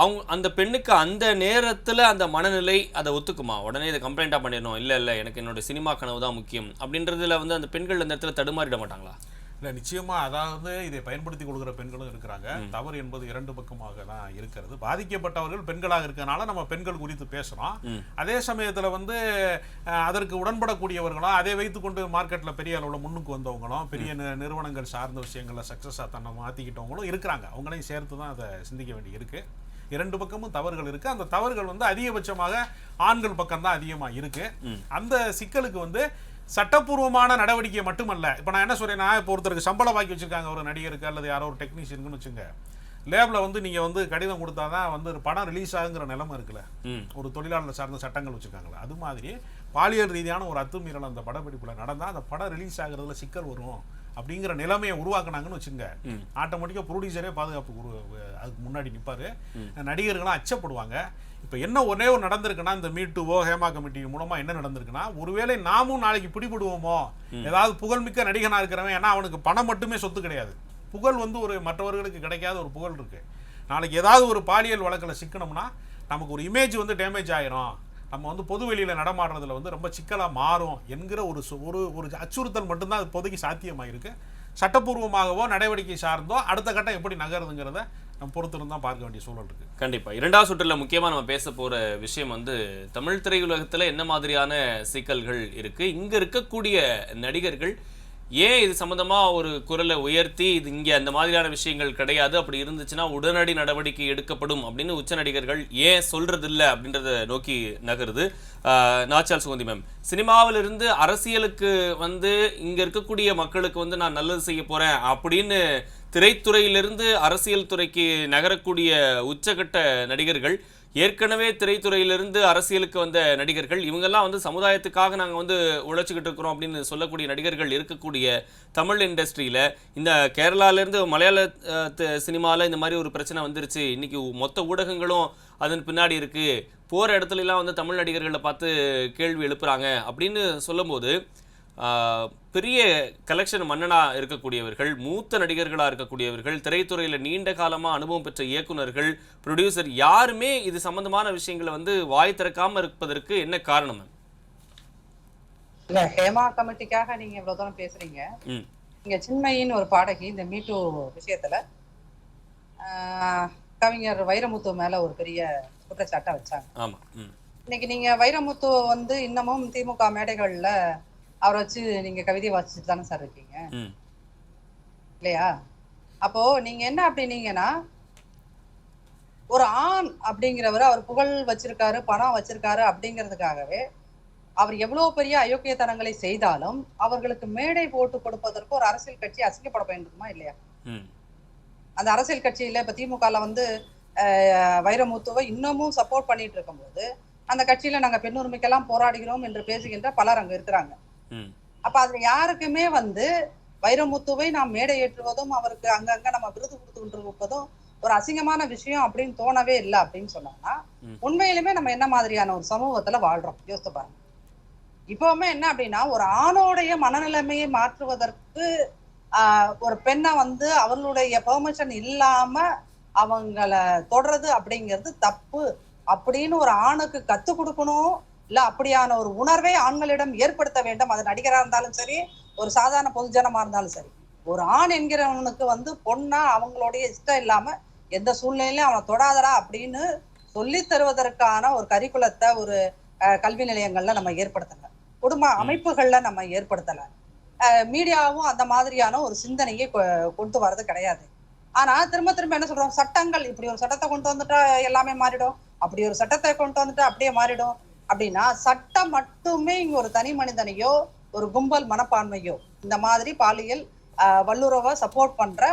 அவங்க அந்த பெண்ணுக்கு அந்த நேரத்தில் அந்த மனநிலை அதை ஒத்துக்குமா, உடனே இதை கம்ப்ளைண்ட்டாக பண்ணிடணும், இல்லை எனக்கு என்னோட சினிமா கனவு தான் முக்கியம் அப்படின்றதுல வந்து அந்த பெண்கள் அந்த இடத்துல தடுமாறிட மாட்டாங்களா? இல்லை, நிச்சயமாக. அதாவது இதை பயன்படுத்தி கொடுக்குற பெண்களும் இருக்கிறாங்க. தவறு என்பது 2 பக்கமாக தான் இருக்கிறது. பாதிக்கப்பட்டவர்கள் பெண்களாக இருக்கிறனால நம்ம பெண்கள் குறித்து பேசுகிறோம். அதே சமயத்தில் வந்து அதற்கு உடன்படக்கூடியவர்களும் அதை வைத்துக்கொண்டு மார்க்கெட்டில் பெரிய அளவில் முன்னுக்கு வந்தவங்களும் பெரிய நிறுவனங்கள் சார்ந்த விஷயங்களில் சக்ஸஸாக தன்னை மாற்றிக்கிட்டவங்களும் இருக்கிறாங்க. அவங்களையும் சேர்த்து தான் அதை சிந்திக்க வேண்டி இருக்குது. 2 பக்கமும் தவறுகள் இருக்குது. அந்த தவறுகள் வந்து அதிகபட்சமாக ஆண்கள் பக்கம்தான் அதிகமாக இருக்குது. அந்த சிக்கலுக்கு வந்து சட்டப்பூர்வமான நடவடிக்கை மட்டுமல்ல. இப்போ நான் என்ன சொல்றேன்னா, இப்போ ஒருத்தருக்கு சம்பளம் வாங்கி வச்சிருக்காங்க, ஒரு நடிகருக்கு அல்லது யாரோ ஒரு டெக்னீஷியனுக்குன்னு வச்சுங்க, லேபில் வந்து நீங்கள் வந்து கடிதம் கொடுத்தா தான் வந்து ஒரு படம் ரிலீஸ் ஆகுங்கிற நிலைமை இருக்குல்ல, ஒரு தொழிலாளர் சார்ந்த சட்டங்கள் வச்சுருக்காங்களே, அது மாதிரி பாலியல் ரீதியான ஒரு அத்துமீறல் அந்த படப்பிடிப்பில் நடந்தால் அந்த படம் ரிலீஸ் ஆகுறதுல சிக்கல் வரும் அப்படிங்கிற நிலைமையை உருவாக்குனாங்கன்னு வச்சுங்க, ஆட்டோமேட்டிக்காக ப்ரொடியூசரே பாதுகாப்பு அதுக்கு முன்னாடி நிற்பார், நடிகர்களாம் அச்சப்படுவாங்க. இப்போ என்ன ஒரே ஒரு நடந்திருக்குன்னா, இந்த மீட்டுவோ ஹேமா கமிட்டி மூலமாக என்ன நடந்திருக்குன்னா, ஒருவேளை நாமும் நாளைக்கு பிடிபடுவோமோ, ஏதாவது புகழ்மிக்க நடிகனாக இருக்கிறவன், ஏன்னா அவனுக்கு பணம் மட்டுமே சொத்து கிடையாது, புகழ் வந்து ஒரு மற்றவர்களுக்கு கிடைக்காத ஒரு புகழ் இருக்குது. நாளைக்கு ஏதாவது ஒரு பாலியல் வழக்கில் சிக்கணும்னா நமக்கு ஒரு இமேஜ் வந்து டேமேஜ் ஆகிரும், நம்ம வந்து பொது வெளியில் நடமாடுறதுல வந்து ரொம்ப சிக்கலாக மாறும் என்கிற ஒரு அச்சுறுத்தல் மட்டும்தான் இப்போதைக்கு சாத்தியமாக இருக்குது. சட்டப்பூர்வமாகவோ நடவடிக்கை சார்ந்தோ அடுத்த கட்டம் எப்படி நகருதுங்கிறத நம்ம பொறுத்திருந்தான் பார்க்க வேண்டிய சூழல் இருக்குது. கண்டிப்பாக 2வது சுற்றில் முக்கியமாக நம்ம பேச போகிற விஷயம் வந்து தமிழ் திரையுலகத்தில் என்ன மாதிரியான சிக்கல்கள் இருக்குது, இங்கே இருக்கக்கூடிய நடிகர்கள் ஏன் இது சம்மந்தமாக ஒரு குரலை உயர்த்தி இது இங்கே அந்த மாதிரியான விஷயங்கள் கிடையாது, அப்படி இருந்துச்சுன்னா உடனடி நடவடிக்கை எடுக்கப்படும் அப்படின்னு உச்ச நடிகர்கள் ஏன் சொல்கிறதில்ல அப்படின்றத நோக்கி நகருது. நாச்சியால் சுகந்தி மேம், சினிமாவிலிருந்து அரசியலுக்கு வந்து இங்கே இருக்கக்கூடிய மக்களுக்கு வந்து நான் நல்லது செய்ய போகிறேன் அப்படின்னு திரைத்துறையிலிருந்து அரசியல் துறைக்கு நகரக்கூடிய உச்சகட்ட நடிகர்கள், ஏற்கனவே திரைத்துறையிலிருந்து அரசியலுக்கு வந்த நடிகர்கள், இவங்கெல்லாம் வந்து சமுதாயத்துக்காக நாங்கள் வந்து உழைச்சிக்கிட்டு இருக்கிறோம் அப்படின்னு சொல்லக்கூடிய நடிகர்கள் இருக்கக்கூடிய தமிழ் இண்டஸ்ட்ரியில் இந்த கேரளாவிலேருந்து மலையாள சினிமாவில் இந்த மாதிரி ஒரு பிரச்சனை வந்துருச்சு, இன்றைக்கி மொத்த ஊடகங்களும் அதன் பின்னாடி இருக்குது, போகிற இடத்துலலாம் வந்து தமிழ் நடிகர்களை பார்த்து கேள்வி எழுப்புகிறாங்க அப்படின்னு சொல்லும்போது பெரிய கலெக்ஷன் மன்னனாக இருக்கக்கூடியவர்கள், மூத்த நடிகர்களாக இருக்கக்கூடியவர்கள், திரைத்துறையில் நீண்ட காலமாக அனுபவம் பெற்ற இயக்குநர்கள், ப்ரொடியூசர் யாருமே இது சம்பந்தமான விஷயங்களை வந்து வாய் திறக்காமல் இருப்பதற்கு என்ன காரணம்? இல்ல, ஹேமா கமிட்டிக்காக நீங்க இவ்வளவு தூரம் பேசுறீங்க. இங்க சின்மயின்னு ஒரு பாடகி இந்த மீட்டு விஷயத்துல கவிஞர் வைரமுத்து மேல ஒரு பெரிய குற்றச்சாட்டை வச்சாங்க. ஆமா. இன்னைக்கு நீங்க வைரமுத்து வந்து இன்னமும் திமுக மேடைகள்ல அவரை வச்சு நீங்க கவிதை வாசிச்சுட்டு தானே சார் இருக்கீங்க, இல்லையா? அப்போ நீங்க என்ன அப்படின்னீங்கன்னா, ஒரு ஆண் அப்படிங்கிறவர் அவர் புகழ் வச்சிருக்காரு, பணம் வச்சிருக்காரு அப்படிங்கிறதுக்காகவே அவர் எவ்வளவு பெரிய அயோக்கியத்தனங்களை செய்தாலும் அவர்களுக்கு மேடை போட்டு கொடுப்பதற்கு ஒரு அரசியல் கட்சி அசிங்கப்பட வேண்டுமா இல்லையா? அந்த அரசியல் கட்சியில இப்ப திமுகல வந்து வைரமுத்துவை இன்னமும் சப்போர்ட் பண்ணிட்டு இருக்கும்போது அந்த கட்சியில நாங்க பெண் உரிமைக்கெல்லாம் போராடுகிறோம் என்று பேசுகின்ற பலர் அங்க இருக்கிறாங்க. அப்ப அதுல யாருக்குமே வந்து வைரமுத்துவை நாம் மேடை ஏற்றுவதும் அவருக்கு அங்கங்க நம்ம விருது கொடுத்துக்கிட்டு இருப்பதும் ஒரு அசிங்கமான விஷயம் அப்படின்னு தோணவே இல்லை அப்படின்னு சொன்னாங்கன்னா உண்மையிலுமே நம்ம என்ன மாதிரியான ஒரு சமூகத்துல வாழ்றோம் யோசித்து பாருங்க. இப்பவுமே என்ன அப்படின்னா ஒரு ஆணோடைய மனநிலைமையை மாற்றுவதற்கு ஒரு பெண்ணை வந்து அவர்களுடைய பெர்மிஷன் இல்லாம அவங்கள தொடர்றது அப்படிங்கிறது தப்பு அப்படின்னு ஒரு ஆணுக்கு கத்து கொடுக்கணும். இல்ல அப்படியான ஒரு உணர்வை ஆண்களிடம் ஏற்படுத்த வேண்டும். அது நடிகரா இருந்தாலும் சரி, ஒரு சாதாரண பொதுஜனமா இருந்தாலும் சரி. ஒரு ஆண் என்கிறவனுக்கு வந்து பொண்ணா அவங்களுடைய இஷ்டம் இல்லாம எந்த சூழ்நிலையிலும் அவனை தொடாதரா அப்படின்னு சொல்லி தருவதற்கான ஒரு கரிக்குலத்தை ஒரு கல்வி நிலையங்கள்ல நம்ம ஏற்படுத்தல, குடும்ப அமைப்புகள்ல நம்ம ஏற்படுத்தல, மீடியாவும் அந்த மாதிரியான ஒரு சிந்தனையை கொண்டு வர்றது கிடையாது. ஆனா திரும்ப திரும்ப என்ன சொல்றோம், சட்டங்கள் இப்படி ஒரு சட்டத்தை கொண்டு வந்துட்டா எல்லாமே மாறிடும், அப்படி ஒரு சட்டத்தை கொண்டு வந்துட்டா அப்படியே மாறிடும் அப்படின்னா சட்டம் மட்டுமே இங்க ஒரு தனி மனிதனையோ ஒரு கும்பல் மனப்பான்மையோ இந்த மாதிரி பாலியல் வல்லுறவை சப்போர்ட் பண்ற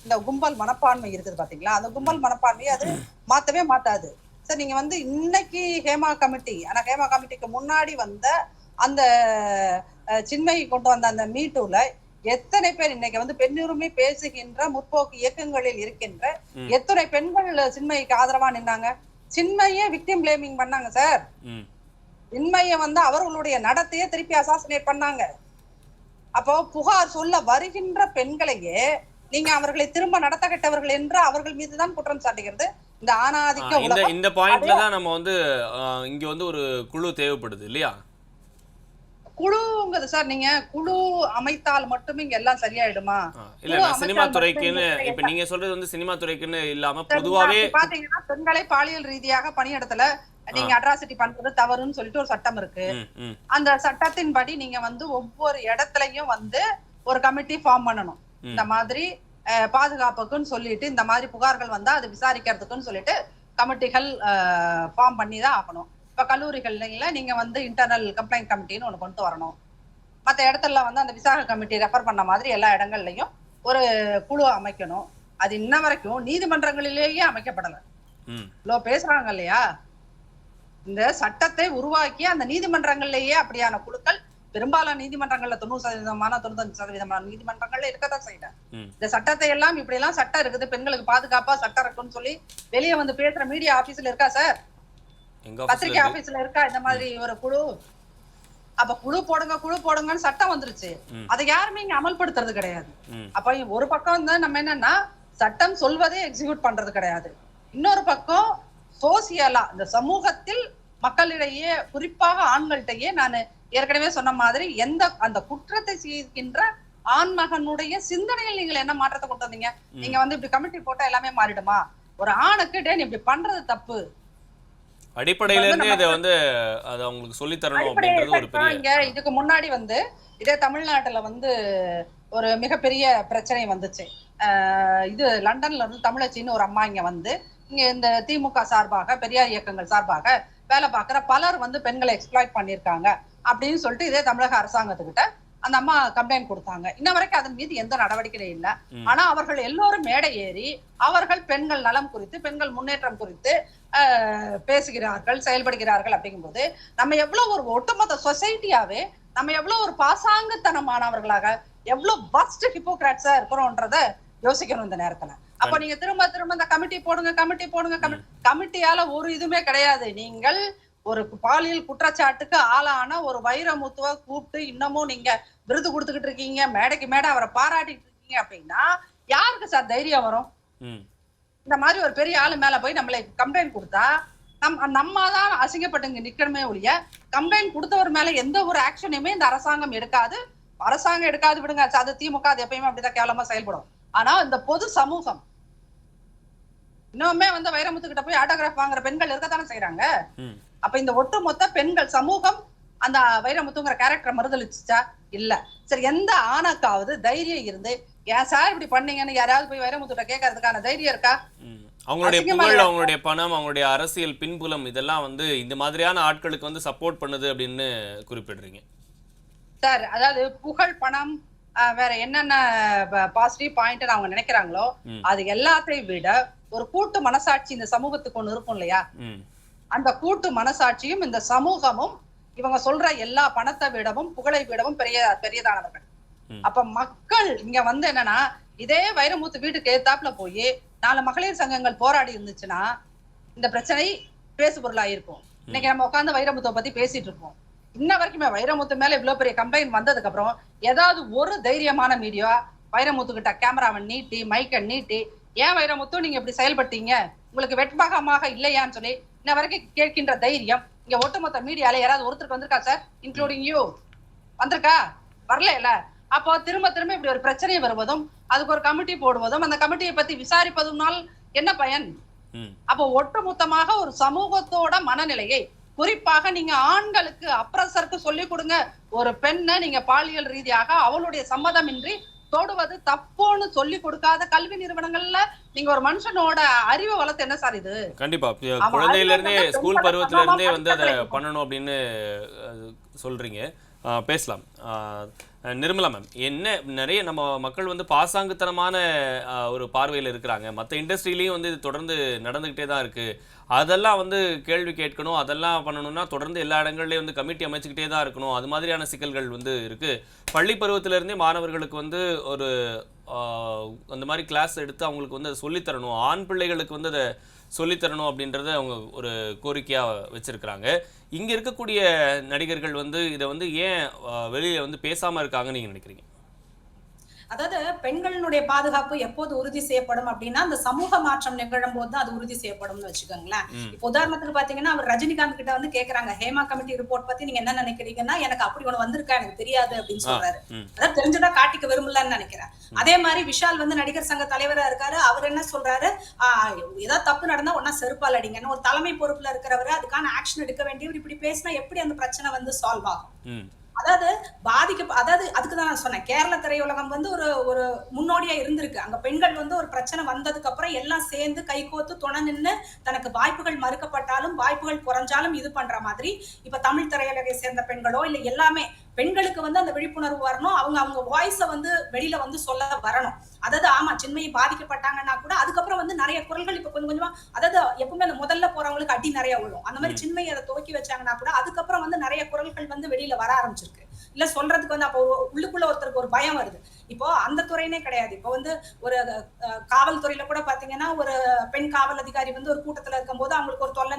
இந்த கும்பல் மனப்பான்மை இருக்குது பாத்தீங்களா, அந்த கும்பல் மனப்பான்மையை அது மாத்தவே மாட்டாது. சார் நீங்க வந்து இன்னைக்கு ஹேமா கமிட்டி, ஆனா ஹேமா கமிட்டிக்கு முன்னாடி வந்த அந்த சின்மை கொண்டு வந்த அந்த மீட்டூல எத்தனை பேர் இன்னைக்கு வந்து பெண்ணுரிமை பேசுகின்ற முற்போக்கு இயக்கங்களில் இருக்கின்ற எத்தனை பெண்கள் சின்மைக்கு ஆதரவா நின்னாங்க. சின்மையே விக்டிம் பிளேமிங் பண்ணாங்க சார். சின்மையை வந்து அவர்களுடைய நடத்தையே திருப்பி அசாசினேட் பண்ணாங்க. அப்போ புகார் சொல்ல வருகின்ற பெண்களையே நீங்க அவர்களை திரும்ப நடத்த கெட்டவர்கள் என்று அவர்கள் மீதுதான் குற்றம் சாட்டுகிறது இந்த ஆணாதிக்க உலகம். இந்த பாயிண்ட்ல தான் நம்ம வந்து இங்க வந்து ஒரு குழு தேவைப்படுது இல்லையா? குழுங்கிறது சார், நீங்க குழு அமைத்தால் மட்டுமே இங்க எல்லாம் சரியாயிடுமா? இல்ல சினிமா துறைக்குன்னு இப்ப நீங்க சொல்றது வந்து சினிமா துறைக்குன்னு இல்லாம பொதுவாவே பாத்தீங்கன்னா பெண்களை பாலியல் ரீதியாக பணியிடத்துல நீங்க அட்ராசிட்டி பண்றது தவறுன்னு சொல்லிட்டு ஒரு சட்டம் இருக்கு. அந்த சட்டத்தின்படி நீங்க வந்து ஒவ்வொரு இடத்துலயும் வந்து ஒரு கமிட்டி ஃபார்ம் பண்ணணும். இந்த மாதிரி பாதுகாப்புக்குன்னு சொல்லிட்டு இந்த மாதிரி புகார்கள் வந்தா அது விசாரிக்கிறதுக்குன்னு சொல்லிட்டு கமிட்டிகள் ஃபார்ம் பண்ணி தான் ஆகணும். இப்ப கல்லூரிகள்ல நீங்க வந்து இன்டர்னல் கம்ப்ளைண்ட் கமிட்டின்னு ஒண்ணு கொண்டு வரணும். மற்ற இடத்துல வந்து அந்த விசாக கமிட்டி ரெஃபர் பண்ண மாதிரி எல்லா இடங்கள்லயும் ஒரு குழு அமைக்கணும். அது இன்ன வரைக்கும் நீதிமன்றங்களிலேயே அமைக்கப்படல. இவ்வளோ பேசுறாங்க இல்லையா, இந்த சட்டத்தை உருவாக்கி அந்த நீதிமன்றங்கள்லயே அப்படியான குழுக்கள் பெரும்பாலான நீதிமன்றங்கள்ல 90% 95% நீதிமன்றங்கள்ல இருக்கதான் செய்யறேன். இந்த சட்டத்தை எல்லாம் இப்படி எல்லாம் சட்டம் இருக்குது, பெண்களுக்கு பாதுகாப்பா சட்டம் இருக்குன்னு சொல்லி வெளியே வந்து பேசுற மீடியா ஆபீஸ்ல இருக்கா சார்? பத்திரிகை ஆபீஸ்ல இருக்கா இந்த மாதிரி ஒரு குழு? அப்ப குழு போடுங்கன்னு சட்டம் வந்துருச்சு, அதை யாருமே இங்க அமல்படுத்துறது கிடையாது. அப்ப ஒரு பக்கம் வந்து நம்ம என்னன்னா சட்டம் சொல்வதே எக்ஸிக்யூட் பண்றது கிடையாது. இன்னொரு பக்கம் சோசியலா இந்த சமூகத்தில் மக்களிடையே குறிப்பாக ஆண்கள்கிட்டயே நான் ஏற்கனவே சொன்ன மாதிரி அந்த குற்றத்தை செய்கின்ற ஆண்மகனுடைய சிந்தனையில் நீங்கள் என்ன மாற்றத்தை கொண்டு வந்தீங்க? நீங்க வந்து இப்படி கமிட்டி போட்டா எல்லாமே மாறிடுமா? ஒரு ஆணுக்கு இப்படி பண்றது தப்பு. அடிப்படையில இருந்து இதை வந்து அது அவங்களுக்கு சொல்லி தரணும் அப்படின்றது ஒரு பெரிய. இதுக்கு முன்னாடி வந்து இதே தமிழ்நாட்டுல வந்து ஒரு மிகப்பெரிய பிரச்சனை வந்துச்சு. இது லண்டன்ல இருந்து தமிழச்சின்னு ஒரு அம்மா இங்க வந்து இங்க இந்த திமுக சார்பாக பெரியார் இயக்கங்கள் சார்பாக வேலை பார்க்கிற பலர் வந்து பெண்களை எக்ஸ்ப்ளாய்ட் பண்ணிருக்காங்க அப்படின்னு சொல்லிட்டு இதே தமிழக அரசாங்கத்துக்கிட்ட அந்த அம்மா கம்ப்ளைண்ட் கொடுத்தாங்க. இன்ன வரைக்கும் அதன் மீது எந்த நடவடிக்கையும் இல்லை. ஆனா அவர்கள் எல்லோரும் மேடை ஏறி அவர்கள் பெண்கள் நலம் குறித்து பெண்கள் முன்னேற்றம் குறித்து பேசுகிறார்கள், செயல்படுகிறார்கள். அப்படிங்கும்போது நம்ம எவ்வளவு ஒரு ஒட்டுமொத்த சொசைட்டியாவே நம்ம எவ்வளவு ஒரு பாசாங்கத்தனமானவர்களாக எவ்வளவு பஸ்ட் ஹிப்போக்ராட்ஸா இருக்கிறோம்ன்றத யோசிக்கணும் இந்த நேரத்துல. அப்ப நீங்க திரும்ப இந்த கமிட்டி போடுங்க கமிட்டியால ஒரு இதுவுமே கிடையாது. நீங்கள் ஒரு பாலியல் குற்றச்சாட்டுக்கு ஆளான ஒரு வைரமுத்துவ கூப்பிட்டு இன்னமும் நீங்க விருது கொடுத்துக்கிட்டு இருக்கீங்க, மேடைக்கு மேடை அவரை பாராட்டிட்டு இருக்கீங்க அப்படின்னா யாருக்கு சார் தைரியம் வரும்? இந்த மாதிரி ஒரு பெரிய ஆளு மேல போய் நம்மளை கம்ப்ளைண்ட் கொடுத்தா நம்ம தான் அசிங்கப்பட்டு நிக்கணுமே ஒழிய கம்ப்ளைண்ட் கொடுத்தவர் மேல எந்த ஒரு ஆக்ஷனையுமே இந்த அரசாங்கம் எடுக்காது. விடுங்க, அது திமுக அது எப்பயுமே அப்படிதான் கேவலமா செயல்படும். ஆனா இந்த பொது சமூகம் இன்னுமே வந்து வைரமுத்து கிட்ட போய் ஆட்டோகிராஃப் வாங்குற பெண்கள் இருக்கத்தானே செய்யறாங்க. அப்ப இந்த ஒட்டுமொத்த பெண்கள் சமூகம் அந்த வைரமுத்துங்கிற கேரக்டர் மறுதளிச்சுச்சா? இல்ல. சரி, எந்த ஆணாக்காவது தைரியம் இருந்து ஏன் சார் இப்படி பண்ணீங்கன்னு யாராவது போய் வைரமுத்துட்ட கேட்கறதுக்கான தைரியம் இருக்கா? அவங்களுடைய புகழ், அவங்களுடைய பணம், அவங்களுடைய அரசியல் பின்புலம் இதெல்லாம் வந்து இந்த மாதிரியான ஆட்களுக்கு வந்து சப்போர்ட் பண்ணுது அப்படின்னு குறிப்பிடுறீங்க சார். அதாவது புகழ், பணம், வேற என்னென்ன பாசிட்டிவ் பாயிண்ட் அவங்க நினைக்கிறாங்களோ அது எல்லாத்தையும் விட ஒரு கூட்டு மனசாட்சி இந்த சமூகத்துக்கு ஒண்ணு இருக்கும் இல்லையா, அந்த கூட்டு மனசாட்சியும் இந்த சமூகமும் இவங்க சொல்ற எல்லா பணத்தை விடவும் புகழை விடவும் பெரியதானவர்கள். அப்ப மக்கள் இங்க வந்து என்னன்னா, இதே வைரமுத்து வீட்டுக்கு ஏத்தாப்புல போய் 4 மகளிர் சங்கங்கள் போராடி இருந்துச்சுன்னா இந்த பிரச்சனை பேசு பொருளா இருக்கும். இன்னைக்கு நம்ம உட்காந்து வைரமுத்தை பத்தி பேசிட்டு இருக்கோம். இன்ன வரைக்குமே வைரமுத்து மேல இவ்வளவு பெரிய கம்ப்ளைண்ட் வந்ததுக்கு அப்புறம் ஏதாவது ஒரு தைரியமான மீடியா வைரமுத்து கிட்ட கேமராவை நீட்டி மைக்கை நீட்டி, ஏன் வைரமுத்து நீங்க இப்படி செயல்பட்டீங்க, உங்களுக்கு வெட்பாகமாக இல்லையான்னு சொல்லி இன்ன வரைக்கும் கேட்கின்ற தைரியம் இங்க ஒட்டுமொத்த மீடியால யாராவது ஒருத்தருக்கு வந்திருக்கா சார்? இன்க்ளூடிங் யூ வந்திருக்கா? வரல இல்ல. அப்போ திரும்ப திரும்ப இப்படி ஒரு பிரச்சனை வருவதும் அதுக்கு ஒரு கமிட்டி போடுவதும் அந்த கமிட்டியை பத்தி விசாரிப்பதும்னால் என்ன பயன்? அப்போ ஒட்டுமொத்தமாக ஒரு சமூகத்தோட மனநிலையை, குறிப்பாக நீங்க ஆண்களுக்கு அப்ரஸருக்கு சொல்லிக் கொடுங்க, ஒரு பெண்ணை நீங்க பாலியல் ரீதியாக அவளுடைய சம்மதமின்றி தொடுவது தப்புன்னு சொல்லி கொடுக்காத கல்வி நிறுவனங்கள்ல நீங்க ஒரு மனுஷனோட அறிவை வளர்த்து என்ன சார் இது? கண்டிப்பா குழந்தையில இருந்தே ஸ்கூல் பருவத்துல இருந்தே வந்து அதை பண்ணணும் அப்படின்னு சொல்றீங்க. பேசலாம். நிர்மலா மேம், என்ன நிறைய நம்ம மக்கள் வந்து பாசாங்குத்தனமான ஒரு பார்வையில் இருக்கிறாங்க. மற்ற இண்டஸ்ட்ரியிலையும் வந்து இது தொடர்ந்து நடந்துக்கிட்டே தான் இருக்குது. அதெல்லாம் வந்து கேள்வி கேட்கணும், அதெல்லாம் பண்ணணும்னா தொடர்ந்து எல்லா இடங்கள்லேயும் வந்து கமிட்டி அமைச்சுக்கிட்டே தான் இருக்கணும். அது மாதிரியான சிக்கல்கள் வந்து இருக்குது. பள்ளி பருவத்திலேருந்தே மாணவர்களுக்கு வந்து ஒரு அந்த மாதிரி கிளாஸ் எடுத்து அவங்களுக்கு வந்து அதை சொல்லித்தரணும், ஆண் பிள்ளைகளுக்கு வந்து அதை சொல்லித்தரணும் அப்படின்றத அவங்க ஒரு கோரிக்கையாக வச்சுருக்கிறாங்க. இங்கே இருக்கக்கூடிய நடிகர்கள் வந்து இதை வந்து ஏன் வெளியில் வந்து பேசாமல் இருக்காங்கன்னு நீங்கள் நினைக்கிறீங்க? அதாவது பெண்களுடைய பாதுகாப்பு எப்போது உறுதி செய்யப்படும் அப்படின்னா அந்த சமூக மாற்றம் நிகழும் போது அது உறுதி செய்யப்படும்னு வச்சுக்கோங்களேன். இப்போ உதாரணத்துக்கு பாத்தீங்கன்னா அவர் ரஜினிகாந்த் கிட்ட வந்து கேக்குறாங்க, ஹேமா கமிட்டி ரிப்போர்ட் பத்தி நீங்க என்ன நினைக்கிறீங்கன்னா, எனக்கு அப்படி ஒண்ணு வந்திருக்கா எனக்கு தெரியாது அப்படின்னு சொல்றாரு. அதாவது தெரிஞ்சுட்டா காட்டிக்க விரும்பலன்னு நினைக்கிறேன். அதே மாதிரி விஷால் வந்து நடிகர் சங்க தலைவரா இருக்காரு. அவர் என்ன சொல்றாரு, ஏதாவது தப்பு நடந்தா ஒன்னா செருப்பால் அடிங்கன்னு. ஒரு தலைமை பொறுப்புல இருக்கிறவரு அதுக்கான ஆக்ஷன் எடுக்க வேண்டியவர் இப்படி பேசினா எப்படி அந்த பிரச்சனை வந்து சால்வ் ஆகும்? அதாவது அதாவது அதுக்குதான் நான் சொன்னேன், கேரள திரையுலகம் வந்து ஒரு முன்னோடியா இருந்திருக்கு. அங்க பெண்கள் வந்து ஒரு பிரச்சனை வந்ததுக்கு அப்புறம் எல்லாம் சேர்ந்து கைகோத்து துணை நின்று தனக்கு வாய்ப்புகள் மறுக்கப்பட்டாலும் வாய்ப்புகள் குறைஞ்சாலும் இது பண்ற மாதிரி இப்ப தமிழ் திரையுலகை சேர்ந்த பெண்களோ இல்ல எல்லாமே பெண்களுக்கு வந்து அந்த விழிப்புணர்வு வரணும். அவங்க வாய்ஸ வந்து வெளியில வந்து சொல்ல வரணும். அதாவது ஆமா சின்மையை பாதிக்கப்பட்டாங்கன்னா கூட அதுக்கப்புறம் வந்து நிறைய குரல்கள் இப்ப கொஞ்சம் கொஞ்சமா, அதாவது எப்பவுமே அந்த முதல்ல போறவங்களுக்கு அடி நிறைய விழும். அந்த மாதிரி சின்மையை அதை துவக்கி வச்சாங்கன்னா கூட அதுக்கப்புறம் வந்து நிறைய குரல்கள் வந்து வெளியில வர ஆரம்பிச்சிருக்கு. இல்ல சொல்றதுக்கு வந்து அப்போ உள்ளுக்குள்ள ஒருத்தருக்கு ஒரு பயம் வருது. இப்போ அந்த துறையினே கிடையாது. இப்போ வந்து ஒரு காவல்துறையில கூட பாத்தீங்கன்னா ஒரு பெண் காவல் அதிகாரி வந்து ஒரு கூட்டத்துல இருக்கும் போது அவங்களுக்கு ஒரு தொல்லை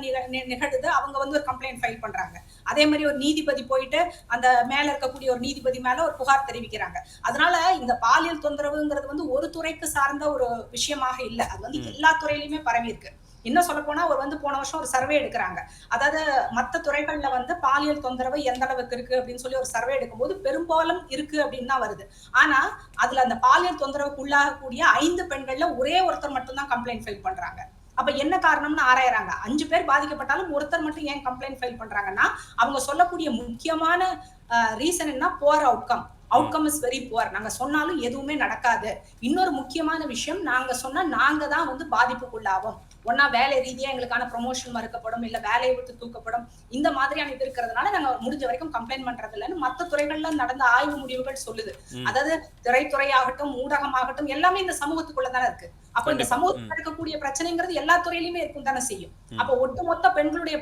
நிகழுது, அவங்க வந்து ஒரு கம்ப்ளைண்ட் ஃபைல் பண்றாங்க. அதே மாதிரி ஒரு நீதிபதி போயிட்டு அந்த மேல இருக்கக்கூடிய ஒரு நீதிபதி மேல ஒரு புகார் தெரிவிக்கிறாங்க. அதனால இந்த பாலியல் தொந்தரவுங்கிறது வந்து ஒரு துறைக்கு சார்ந்த ஒரு விஷயமாக இல்ல, அது வந்து எல்லா துறையிலுமே பரவி இருக்கு. இன்னும் சொல்ல போனா ஒரு வந்து போன வருஷம் ஒரு சர்வே எடுக்கிறாங்க. அதாவது மற்ற துறைகள்ல வந்து பாலியல் தொந்தரவு எந்த அளவுக்கு இருக்கு அப்படின்னு சொல்லி ஒரு சர்வே எடுக்கும்போது பெரும்பாலும் இருக்கு அப்படின்னு தான் வருது. ஆனா அதுல அந்த பாலியல் தொந்தரவுக்கு உள்ளாகக்கூடிய 5 பெண்கள்ல ஒரே ஒருத்தர் மட்டும் தான் கம்ப்ளைண்ட் ஃபைல் பண்றாங்க. அப்ப என்ன காரணம்னு ஆராயறாங்க. 5 பேர் பாதிக்கப்பட்டாலும் ஒருத்தர் மட்டும் ஏன் கம்ப்ளைண்ட் ஃபைல் பண்றாங்கன்னா அவங்க சொல்லக்கூடிய முக்கியமான ரீசன் என்ன, poor outcome is very poor. நாங்க சொன்னாலும் எதுவுமே நடக்காது. இன்னொரு முக்கியமான விஷயம், நாங்க சொன்னா நாங்க தான் வந்து பாதிப்புக்குள்ளாவோம். ஒன்னா வேலை ரீதியா எங்களுக்கான ப்ரொமோஷன் மறுக்கப்படும், இல்ல வேலையை விட்டு தூக்கப்படும், இந்த மாதிரியான இது இருக்கிறதுனால நாங்க முடிஞ்ச வரைக்கும் கம்ப்ளைண்ட் பண்றது இல்லைன்னு மற்ற துறைகள்ல நடந்த ஆய்வு முடிவுகள் சொல்லுது. அதாவது திரைத்துறையாகட்டும் ஊடகமாகட்டும் எல்லாமே இந்த சமூகத்துக்குள்ளதானே இருக்கு. அப்ப இந்த சமூகத்தில் இருக்கக்கூடிய பிரச்சனைங்கிறது எல்லா துறையிலுமே இருக்கும் தானே செய்யும். அப்ப ஒட்டுமொத்த பெண்களுடைய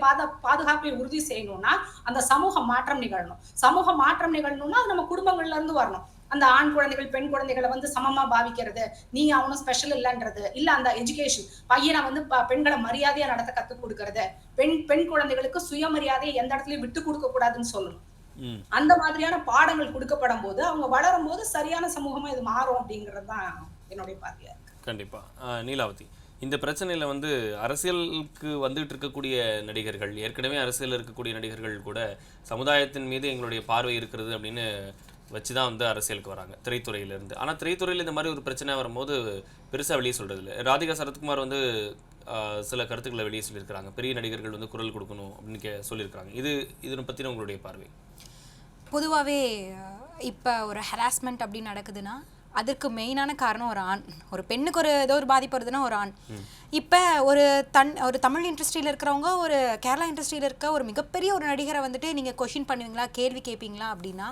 பாதுகாப்பை உறுதி செய்யணும்னா அந்த சமூக மாற்றம் நிகழணும். சமூக மாற்றம் நிகழணும்னா அது நம்ம குடும்பங்கள்ல இருந்து வரணும். அந்த ஆண் குழந்தைகள் பெண் குழந்தைகளை வந்து சமமா பாவிக்கிறது, நீ அவனும் ஸ்பெஷல் இல்லைன்றது இல்ல, அந்த எஜுகேஷன் பையனை வந்து பெண்களை மரியாதையா நடத்த கத்துக் கொடுக்கறது, பெண் குழந்தைகளுக்கு சுயமரியாதையை எந்த இடத்துலயும் விட்டு கொடுக்க கூடாதுன்னு சொல்லணும். அந்த மாதிரியான பாடங்கள் கொடுக்கப்படும் போது அவங்க வளரும் போது சரியான சமூகமா இது மாறும் அப்படிங்கிறது தான் என்னுடைய பார்வையா இருக்கு. கண்டிப்பா. நீலாவதி, இந்த பிரச்சனையில் வந்து அரசியலுக்கு வந்துட்டு இருக்கக்கூடிய நடிகர்கள், ஏற்கனவே அரசியல் இருக்கக்கூடிய நடிகர்கள் கூட சமுதாயத்தின் மீது எங்களுடைய பார்வை இருக்கிறது அப்படின்னு வச்சு தான் வந்து அரசியலுக்கு வராங்க திரைத்துறையிலேருந்து. ஆனால் திரைத்துறையில் இந்த மாதிரி ஒரு பிரச்சனை வரும்போது பெருசாக வெளியே சொல்கிறது இல்லை. ராதிகா சரத்குமார் வந்து சில கருத்துக்களை வெளியே சொல்லியிருக்கிறாங்க, பெரிய நடிகர்கள் வந்து குரல் கொடுக்கணும் அப்படின்னு சொல்லியிருக்கிறாங்க. இதனை பற்றின உங்களுடைய பார்வை? பொதுவாகவே இப்போ ஒரு ஹராஸ்மெண்ட் அப்படி நடக்குதுன்னா அதுக்கு மெயினான காரணம் ஒரு ஆண். ஒரு பெண்ணுக்கு ஏதோ ஒரு பாதிப்பு வருதுன்னா ஒரு ஆண். இப்போ ஒரு தமிழ் இண்டஸ்ட்ரியில் இருக்கிறவங்க ஒரு கேரளா இண்டஸ்ட்ரியில் இருக்க ஒரு மிகப்பெரிய ஒரு நடிகரை வந்துட்டு நீங்கள் கொஷின் பண்ணுவீங்களா, கேள்வி கேட்பீங்களா அப்படின்னா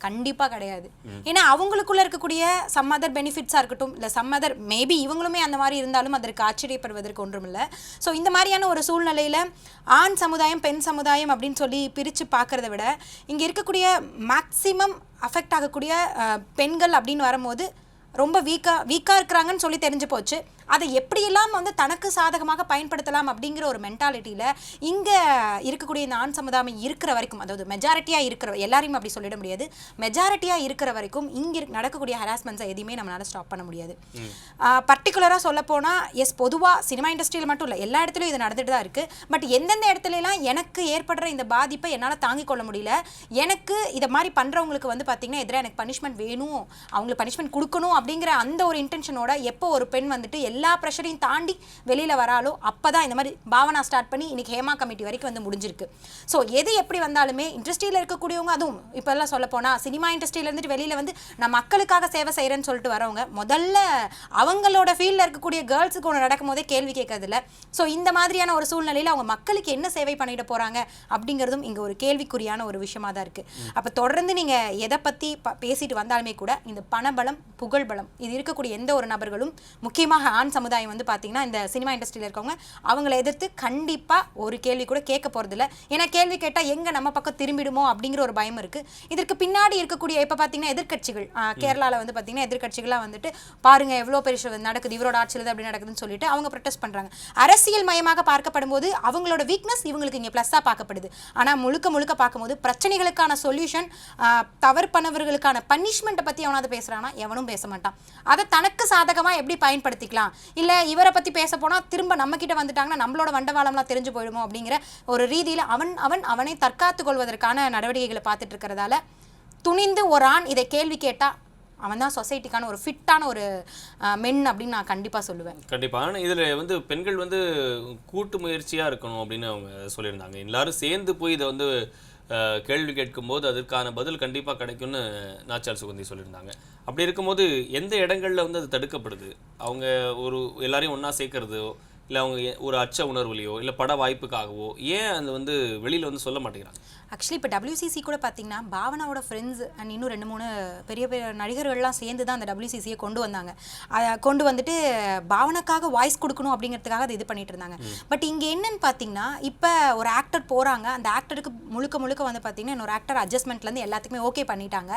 கண்டிப்பா கிடையாது. ஏன்னா அவங்களுக்குள்ள இருக்கக்கூடிய சம் அதர் பெனிஃபிட்ஸா இருக்கட்டும், இல்ல சம் அதர் மேபி இவங்களுமே அந்த மாதிரி இருந்தாலும் அதற்கு ஆச்சரியப்படுவதற்கு ஒன்றும் இல்லை. ஸோ இந்த மாதிரியான ஒரு சூழ்நிலையில ஆண் சமுதாயம் பெண் சமுதாயம் அப்படின்னு சொல்லி பிரிச்சு பார்க்கறத விட இங்க இருக்கக்கூடிய மேக்சிமம் அஃபெக்ட் ஆகக்கூடிய பெண்கள் அப்படின்னு வரும்போது ரொம்ப வீக்காக இருக்கிறாங்கன்னு சொல்லி தெரிஞ்சு போச்சு. அதை எப்படியெல்லாம் வந்து தனக்கு சாதகமாக பயன்படுத்தலாம் அப்படிங்கிற ஒரு மென்டாலிட்டியில் இங்கே இருக்கக்கூடிய இந்த ஆண் சமுதாயம் இருக்கிற வரைக்கும், அதாவது மெஜாரிட்டியாக இருக்கிற எல்லாரையும் அப்படி சொல்லிட முடியாது, மெஜாரிட்டியாக இருக்கிற வரைக்கும் இங்கே நடக்கக்கூடிய ஹராஸ்மெண்ட்ஸை எதையுமே நம்மளால் ஸ்டாப் பண்ண முடியாது. பர்டிகுலராக சொல்லப்போனால் எஸ் பொதுவாக சினிமா இண்டஸ்ட்ரியில் மட்டும் இல்லை, எல்லா இடத்துலையும் இது நடந்துட்டு தான் இருக்குது. பட் எந்தெந்த இடத்துலலாம் எனக்கு ஏற்படுற இந்த பாதிப்பை என்னால் தாங்கிக் கொள்ள முடியல, எனக்கு இதை மாதிரி பண்ணுறவங்களுக்கு வந்து பார்த்திங்கன்னா எதிராக எனக்கு பனிஷ்மெண்ட் வேணும், அவங்களுக்கு பனிஷ்மெண்ட் கொடுக்கணும் அப்படிங்கிற அந்த ஒரு இன்டென்ஷனோட எப்போ ஒரு பெண் வந்துட்டு எல்லா ப்ரெஷரையும் தாண்டி வெளியில் வராலோ அப்போ தான் இந்த மாதிரி பாவனா ஸ்டார்ட் பண்ணி இன்னைக்கு ஹேமா கமிட்டி வரைக்கும் வந்து முடிஞ்சிருக்கு. ஸோ எது எப்படி வந்தாலுமே இண்டஸ்ட்ரியில் இருக்கக்கூடியவங்க, அதுவும் இப்போ எல்லாம் சொல்ல போனால் சினிமா இண்டஸ்ட்ரியில இருந்துட்டு வெளியில் வந்து நான் மக்களுக்காக சேவை செய்கிறேன்னு சொல்லிட்டு வரவங்க முதல்ல அவங்களோட ஃபீல்டில் இருக்கக்கூடிய கேர்ள்ஸுக்கு ஒன்று நடக்கும் போதே கேள்வி கேட்கறதில்ல. ஸோ இந்த மாதிரியான ஒரு சூழ்நிலையில் அவங்க மக்களுக்கு என்ன சேவை பண்ணிட்டு போகிறாங்க அப்படிங்கிறதும் இங்கே ஒரு கேள்விக்குறியான ஒரு விஷயமா தான் இருக்குது. அப்போ தொடர்ந்து நீங்கள் எதை பற்றி பேசிட்டு வந்தாலுமே கூட இந்த பணபலம் புகழ்பலம் இது இருக்கக்கூடிய எந்த ஒரு நபர்களும், முக்கியமாக ஆண் சமுதாயம் வந்து பார்த்தீங்கன்னா இந்த சினிமா இண்டஸ்ட்ரியில் இருக்கவங்க அவங்களை எதிர்த்து கண்டிப்பாக ஒரு கேள்வி கூட கேட்க போகிறதில்ல. ஏன்னா கேள்வி கேட்டால் எங்கே நம்ம பக்கம் திரும்பிடுமோ அப்படிங்கிற ஒரு பயம் இருக்குது. இதற்கு பின்னாடி இருக்கக்கூடிய இப்போ பார்த்தீங்கன்னா எதிர்க்கட்சிகள், கேரளாவில் வந்து பார்த்தீங்கன்னா எதிர்க்கட்சிகளாக வந்துட்டு பாருங்கள் எவ்வளோ பெரிய நடக்குது, இவரோட ஆட்சியில் அப்படி நடக்குதுன்னு சொல்லிட்டு அவங்க ப்ரொடெஸ்ட் பண்ணுறாங்க. அரசியல் மயமாக பார்க்கப்படும் போது அவங்களோட வீக்னஸ் இவங்களுக்கு இங்கே ப்ளஸ்ஸாக பார்க்கப்படுது. ஆனால் முழுக்க முழுக்க பார்க்கும்போது பிரச்சனைகளுக்கான சொல்யூஷன், தவறு பண்ணவர்களுக்கான பனிஷ்மெண்ட்டை பற்றி அவனாவது பேசுகிறான்னா எவனும் பேச மாட்டான். அதை தனக்கு சாதகமாக எப்படி பயன்படுத்திக்கலாம், இல்லை இவரை பற்றி பேச போனால் திரும்ப நம்மக்கிட்ட வந்துட்டாங்கன்னா நம்மளோட வண்டவாளம்லாம் தெரிஞ்சு போயிடுமோ அப்படிங்கிற ஒரு ரீதியில் அவனை தற்காத்து கொள்வதற்கான நடவடிக்கைகளை பார்த்துட்டு இருக்கிறதால துணிந்து ஒரு ஆண் இதை கேள்வி கேட்டால் அவன் தான் சொசைட்டிக்கான ஒரு ஃபிட்டான ஒரு மென் அப்படின்னு நான் கண்டிப்பாக சொல்லுவேன். கண்டிப்பாக. ஆனால் இதில் வந்து பெண்கள் வந்து கூட்டு முயற்சியாக இருக்கணும் அப்படின்னு அவங்க சொல்லியிருந்தாங்க. எல்லாரும் சேர்ந்து போய் இதை வந்து கேள்வி கேட்கும்போது அதற்கான பதில் கண்டிப்பாக கிடைக்கும்னு நாச்சார் சுகந்தி சொல்லியிருந்தாங்க. அப்படி இருக்கும்போது எந்த இடங்களில் வந்து அது தடுக்கப்படுது? அவங்க ஒரு எல்லாரையும் ஒன்றா சேர்க்கறதோ, இல்லை அவங்க ஒரு அச்ச உணர்வுலையோ, இல்லை பட வாய்ப்புக்காகவோ ஏன் அது வந்து வெளியில் வந்து சொல்ல மாட்டேங்கிறாங்க? ஆக்சுவலி இப்போ WCC கூட பார்த்தீங்கன்னா பாவனாவோட ஃப்ரெண்ட்ஸ் அண்ட் இன்னும் 2-3 பெரிய பெரிய நடிகர்கள்லாம் சேர்ந்து தான் அந்த WCCயை கொண்டு வந்தாங்க. கொண்டு வந்துட்டு பாவனாக்காக வாய்ஸ் கொடுக்கணும் அப்படிங்கிறதுக்காக அதை இது பண்ணிட்டு இருந்தாங்க. பட் இங்கே என்னன்னு பார்த்தீங்கன்னா இப்போ ஒரு ஆக்டர் போகிறாங்க, அந்த ஆக்டருக்கு முழுக்க முழுக்க வந்து பார்த்தீங்கன்னா இன்னொரு ஆக்டர் அட்ஜஸ்ட்மெண்ட்லேருந்து எல்லாத்துக்குமே ஓகே பண்ணிட்டாங்க.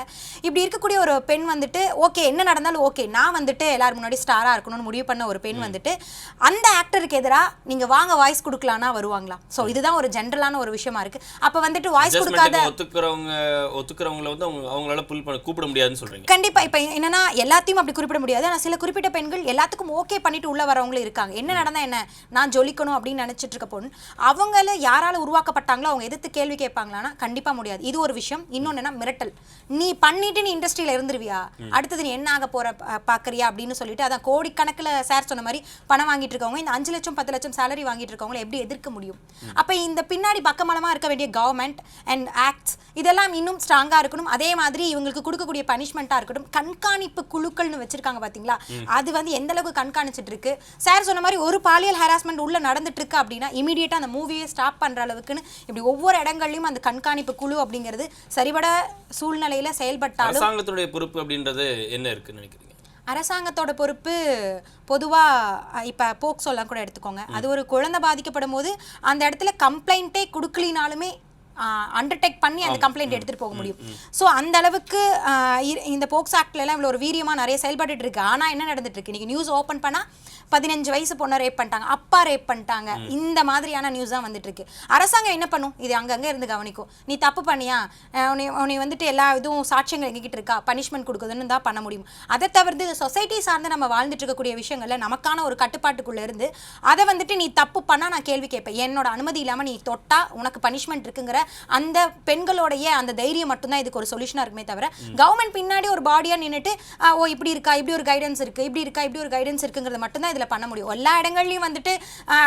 இப்படி இருக்கக்கூடிய ஒரு பெண் வந்துட்டு ஓகே என்ன நடந்தாலும் ஓகே நான் வந்துட்டு எல்லாரும் முன்னாடி ஸ்டாராக இருக்கணும்னு முடிவு பண்ண ஒரு பெண் வந்துட்டு அந்த ஆக்டருக்கு எதிராக நீங்கள் வாங்க வாய்ஸ் கொடுக்கலான்னா வருவாங்களா? ஸோ இதுதான் ஒரு ஜென்ரலான ஒரு விஷயமா இருக்குது. அப்போ வந்துட்டு ஒத்துக்கிறவங்களை வந்து அவங்களால புல் பண்ண கூப்பிட முடியாதுன்னு சொல்றீங்க. கண்டிப்பா. இப்ப என்னன்னா எல்லாத்தையும் அப்படி குறிப்பிட முடியாது. ஆனா சில குறிப்பிட்ட பெண்கள் எல்லாத்துக்கும் ஓகே பண்ணிட்டு உள்ள வரவங்களும் இருக்காங்க. என்ன நடந்தா என்ன, நான் ஜொலிக்கணும் அப்படின்னு நினைச்சிட்டு இருக்க பொண்ணு அவங்கள யாரால உருவாக்கப்பட்டாங்களோ அவங்க எதிர்த்து கேள்வி கேட்பாங்களான்னா கண்டிப்பா முடியாது. இது ஒரு விஷயம். இன்னொன்னு என்ன, மிரட்டல். நீ பண்ணிட்டு நீ இண்டஸ்ட்ரியில இருந்துருவியா, அடுத்தது நீ என்ன ஆக போற பாக்குறியா அப்படின்னு சொல்லிட்டு அதான் கோடிக்கணக்கில் சார் சொன்ன மாதிரி பணம் வாங்கிட்டு இருக்கவங்க இந்த 5 லட்சம் 10 லட்சம் சேலரி வாங்கிட்டு இருக்கவங்களை எப்படி எதிர்க்க முடியும்? அப்ப இந்த பின்னாடி பக்கமலமா இருக்க வேண்டிய கவர்மெண்ட் அண்ட் ஆக்ட்ஸ் இதெல்லாம் இன்னும் ஸ்ட்ராங்காக இருக்கணும். அதே மாதிரி இவங்களுக்கு கொடுக்கக்கூடிய பனிஷ்மெண்ட்டாக இருக்கட்டும். கண்காணிப்பு குழுக்கள்னு வச்சிருக்காங்க பார்த்தீங்களா, அது வந்து எந்த அளவுக்கு கண்காணிச்சிட்டு இருக்கு. சார் சொன்ன மாதிரி ஒரு பாலியல் ஹராஸ்மெண்ட் உள்ள நடந்துட்டு இருக்கு அப்படின்னா இமீடியட்டாக அந்த மூவியை ஸ்டாப் பண்ணுற அளவுக்குன்னு இப்படி ஒவ்வொரு இடங்கள்லையும் அந்த கண்காணிப்பு குழு அப்படிங்கிறது சரிபட சூழ்நிலையில் செயல்பட்டாலும் அரசாங்கத்துடைய பொறுப்பு அப்படின்றது என்ன இருக்குன்னு நினைக்கிறீங்க? அரசாங்கத்தோட பொறுப்பு பொதுவாக இப்போ போக்சோலாம் கூட எடுத்துக்கோங்க. அது ஒரு குழந்தை பாதிக்கப்படும் போது அந்த இடத்துல கம்ப்ளைண்ட்டே கொடுக்கலினாலுமே அண்டர்டேக் பண்ணி அந்த கம்ப்ளைண்ட் எடுத்துகிட்டு போக முடியும். ஸோ அந்த அளவுக்கு இந்த போக்ஸ் ஆக்ட்லாம் இவ்வளோ ஒரு வீரியமாக நிறைய செயல்பட்டு இருக்கு. ஆனால் என்ன நடந்துட்டு இருக்கு, இன்னைக்கு நியூஸ் ஓப்பன் பண்ணால் 15 வயசு பொண்ணை ரேப் பண்ணிட்டாங்க, அப்பா ரேப் பண்ணிட்டாங்க, இந்த மாதிரியான நியூஸ் தான் வந்துட்டு இருக்கு. அரசாங்கம் என்ன பண்ணும், இது அங்கங்கே இருந்து கவனிக்கும். நீ தப்பு பண்ணியா, உன்னை வந்துட்டு எல்லா இதுவும் சாட்சியங்கள் எங்ககிட்ட இருக்கா, பனிஷ்மெண்ட் கொடுக்குதுன்னு தான் பண்ண முடியும். அதை தவிர்த்து சொசைட்டி சார்ந்து நம்ம வாழ்ந்துட்டு இருக்கக்கூடிய விஷயங்கள்ல நமக்கான ஒரு கட்டுப்பாட்டுக்குள்ள இருந்து அதை வந்துட்டு நீ தப்பு பண்ணா நான் கேள்வி கேட்பேன், என்னோட அனுமதி இல்லாமல் நீ தொட்டா உனக்கு பனிஷ்மெண்ட் இருக்குங்கிற அந்த பெண்களுடைய அந்த தைரியம் மட்டும்தான் இதுக்கு ஒரு சொல்யூஷனா இருக்குமே தவிர கவர்மெண்ட் பின்னாடி ஒரு பாடியா நின்றுட்டு ஓ இப்படி இருக்கா, இப்படி ஒரு கைடன்ஸ் இருக்கு, இப்படி இருக்கா, இப்படி ஒரு கைடன்ஸ் இருக்குங்கிறது மட்டும்தான் இதுல பண்ண முடியும். எல்லா இடங்கள்லயும் வந்துட்டு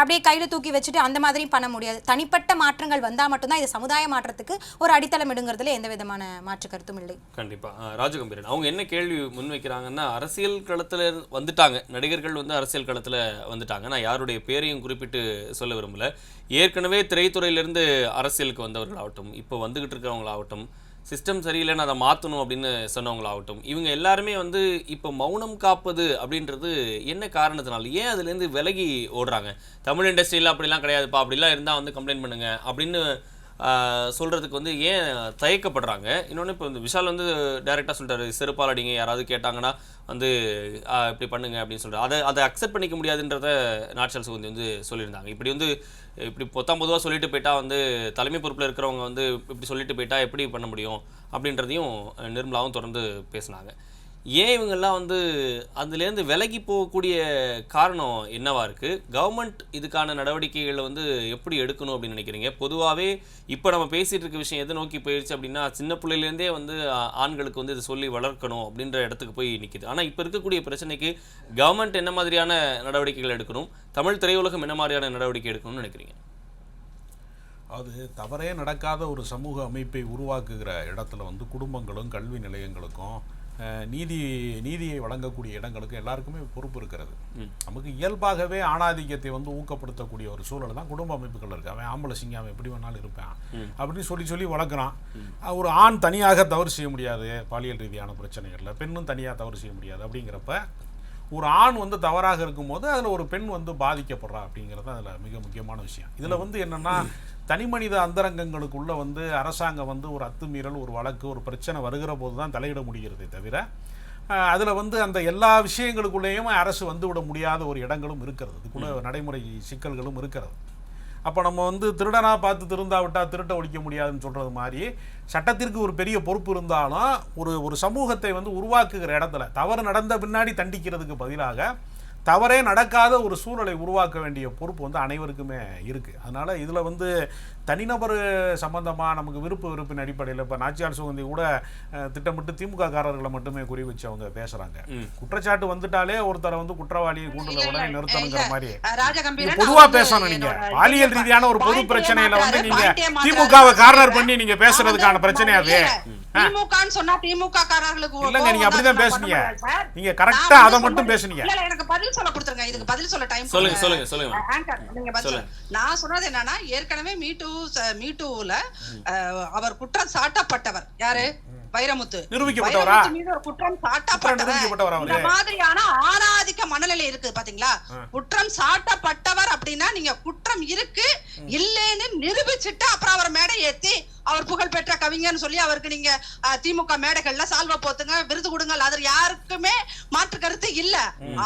அப்படியே கையில தூக்கி வச்சுட்டு அந்த மாதிரியும் பண்ண முடியாது. தனிப்பட்ட மாற்றங்கள் வந்தா மட்டும்தான் இது சமுதாய மாற்றத்துக்கு ஒரு அடித்தளம் இடுங்கிறதுல எந்த விதமான மாற்று கருத்தும் இல்லை. கண்டிப்பா. ராஜகம்பீரன் அவங்க என்ன கேள்வி முன்வைக்கிறாங்கன்னா, அரசியல் களத்துல வந்துட்டாங்க, நடிகர்கள் வந்து அரசியல் களத்துல வந்துட்டாங்க. நான் யாருடைய பேரையும் குறிப்பிட்டு சொல்ல விரும்பல. ஏற்கனவே திரைத்துறையிலிருந்து அரசியலுக்கு வந்தவர்களாகட்டும், இப்போ வந்துகிட்டு இருக்கிறவங்களாகட்டும், சிஸ்டம் சரியில்லைன்னு அதை மாற்றணும் அப்படின்னு சொன்னவங்களாகட்டும், இவங்க எல்லாருமே வந்து இப்போ மௌனம் காப்பது அப்படின்றது என்ன காரணத்தினால, ஏன் அதுலேருந்து விலகி ஓடுறாங்க? தமிழ் இண்டஸ்ட்ரியில் அப்படிலாம் கிடையாதுப்பா, அப்படிலாம் இருந்தால் வந்து கம்ப்ளைண்ட் பண்ணுங்க அப்படின்னு சொல்கிறதுக்கு வந்து ஏன் தயக்கப்படுறாங்க? இன்னொன்று இப்போ இந்த விஷால் வந்து டைரெக்டாக சொல்லிட்டாரு, செருப்பால் அடிங்க, யாராவது கேட்டாங்கன்னா வந்து இப்படி பண்ணுங்க அப்படின்னு சொல்கிறார். அதை அக்செப்ட் பண்ணிக்க முடியாதுன்றத நாட்சல் சுகந்தி வந்து சொல்லியிருந்தாங்க. இப்படி பொதுவாக சொல்லிட்டு போயிட்டா வந்து தலைமை பொறுப்பில் இருக்கிறவங்க வந்து இப்படி சொல்லிட்டு போயிட்டா எப்படி பண்ண முடியும் அப்படின்றதையும் நிர்மலாவும் தொடர்ந்து பேசினாங்க. ஏன் இவங்கெல்லாம் வந்து அதுலேருந்து விலகி போகக்கூடிய காரணம் என்னவா இருக்குது? கவர்மெண்ட் இதுக்கான நடவடிக்கைகளை வந்து எப்படி எடுக்கணும் அப்படின்னு நினைக்கிறீங்க? பொதுவாகவே இப்போ நம்ம பேசிகிட்டு இருக்க விஷயம் எதை நோக்கி போயிடுச்சு அப்படின்னா, சின்ன பிள்ளையிலேருந்தே வந்து ஆண்களுக்கு வந்து இதை சொல்லி வளர்க்கணும் அப்படின்ற இடத்துக்கு போய் நிற்கிது. ஆனால் இப்போ இருக்கக்கூடிய பிரச்சனைக்கு கவர்மெண்ட் என்ன மாதிரியான நடவடிக்கைகள் எடுக்கணும், தமிழ் திரையுலகம் என்ன மாதிரியான நடவடிக்கை எடுக்கணும்னு நினைக்கிறீங்க? அது தவறே நடக்காத ஒரு சமூக அமைப்பை உருவாக்குகிற இடத்துல வந்து குடும்பங்களும் கல்வி நிலையங்களுக்கும் நீதியை வழங்கக்கூடிய இடங்களுக்கு எல்லாருக்குமே பொறுப்பு இருக்கிறது. நமக்கு இயல்பாகவே ஆணாதிக்கத்தை வந்து ஊக்கப்படுத்தக்கூடிய ஒரு சூழல் தான் குடும்ப அமைப்புகள் இருக்கு. அவன் ஆம்பளை சிங்க, அவன் எப்படி வேணாலும் இருப்பான் அப்படின்னு சொல்லி வளர்க்குறான். ஒரு ஆண் தனியாக தவறு செய்ய முடியாது பாலியல் ரீதியான பிரச்சனைகளில், பெண்ணும் தனியாக தவறு செய்ய முடியாது. அப்படிங்கிறப்ப ஒரு ஆண் வந்து தவறாக இருக்கும்போது அதில் ஒரு பெண் வந்து பாதிக்கப்படுறா அப்படிங்கிறது அதில் மிக முக்கியமான விஷயம். இதில் வந்து என்னென்னா, தனி மனித அந்தரங்கங்களுக்குள்ள வந்து அரசாங்கம் வந்து ஒரு அத்துமீறல், ஒரு வழக்கு, ஒரு பிரச்சனை வருகிற போது தான் தலையிட முடிகிறதே தவிர, அதில் வந்து அந்த எல்லா விஷயங்களுக்குள்ளேயும் அரசு வந்து விட முடியாத ஒரு இடங்களும் இருக்கிறது. இதுக்குள்ள நடைமுறை சிக்கல்களும் இருக்கிறது. அப்போ நம்ம வந்து திருடனாக பார்த்து திருந்தாவிட்டால் திருட்ட ஒழிக்க முடியாதுன்னு சொல்கிறது மாதிரி, சட்டத்திற்கு ஒரு பெரிய பொறுப்பு இருந்தாலும் ஒரு சமூகத்தை வந்து உருவாக்குகிற இடத்துல தவறு நடந்த பின்னாடி தண்டிக்கிறதுக்கு பதிலாக தவறே நடக்காத ஒரு சூழலை உருவாக்க வேண்டிய பொறுப்பு வந்து அனைவருக்குமே இருக்குது. அதனால் இதில் வந்து தனிநபர் சம்பந்தமாக நமக்கு விருப்பின் அடிப்படையில் இப்போ நாச்சியார் சுகந்தி கூட திட்டமிட்டு திமுக காரர்களை மட்டுமே குறி வச்சு அவங்க பேசுகிறாங்க. குற்றச்சாட்டு வந்துட்டாலே ஒருத்தரை வந்து குற்றவாளியை கூண்டுல உடனே நிறுத்தணுங்கிற மாதிரி பொதுவாக பேசணும். நீங்கள் பாலியல் ரீதியான ஒரு பொது பிரச்சனையில வந்து நீங்கள் திமுகவை கார்னர் பண்ணி நீங்கள் பேசுறதுக்கான பிரச்சனையாவே திமுகன்னு சொன்னா திமுக காரர்களுக்கு இல்லங்க, நீங்க அப்படிதான் பேசுனீங்க. நீங்க கரெக்ட்டா அத மட்டும் பேசுனீங்க. இல்ல, எனக்கு பதில் சொல்ல கொடுத்துருங்க. இதுக்கு பதில் சொல்ல டைம் சொல்லுங்க. நீங்க பதில் நான் சொன்னது என்னன்னா, ஏற்கனவே மீட்டூல அவர் குற்றம் சாட்டப்பட்டவர் யாரு? வைரமுத்து நிரூபிக்கப்பட்டவரா? மீது ஒரு குற்றம் சாட்டப்பட்டவர். இந்த மாதிரியான ஆணாதிக்க மனநிலை இருக்கு பாத்தீங்களா? குற்றம் சாட்டப்பட்டவர் அப்படின்னா நீங்க குற்றம் இருக்கு இல்லைன்னு நிரூபிச்சுட்டு அப்புறம் அவர் மேடை ஏத்தி அவர் புகழ் பெற்ற கவிஞர்னு சொல்லி அவருக்கு நீங்க திமுக மேடைகள்ல சால்வா போத்துங்க, விருது கொடுங்க, அது யாருக்குமே மாற்று கருத்து இல்ல.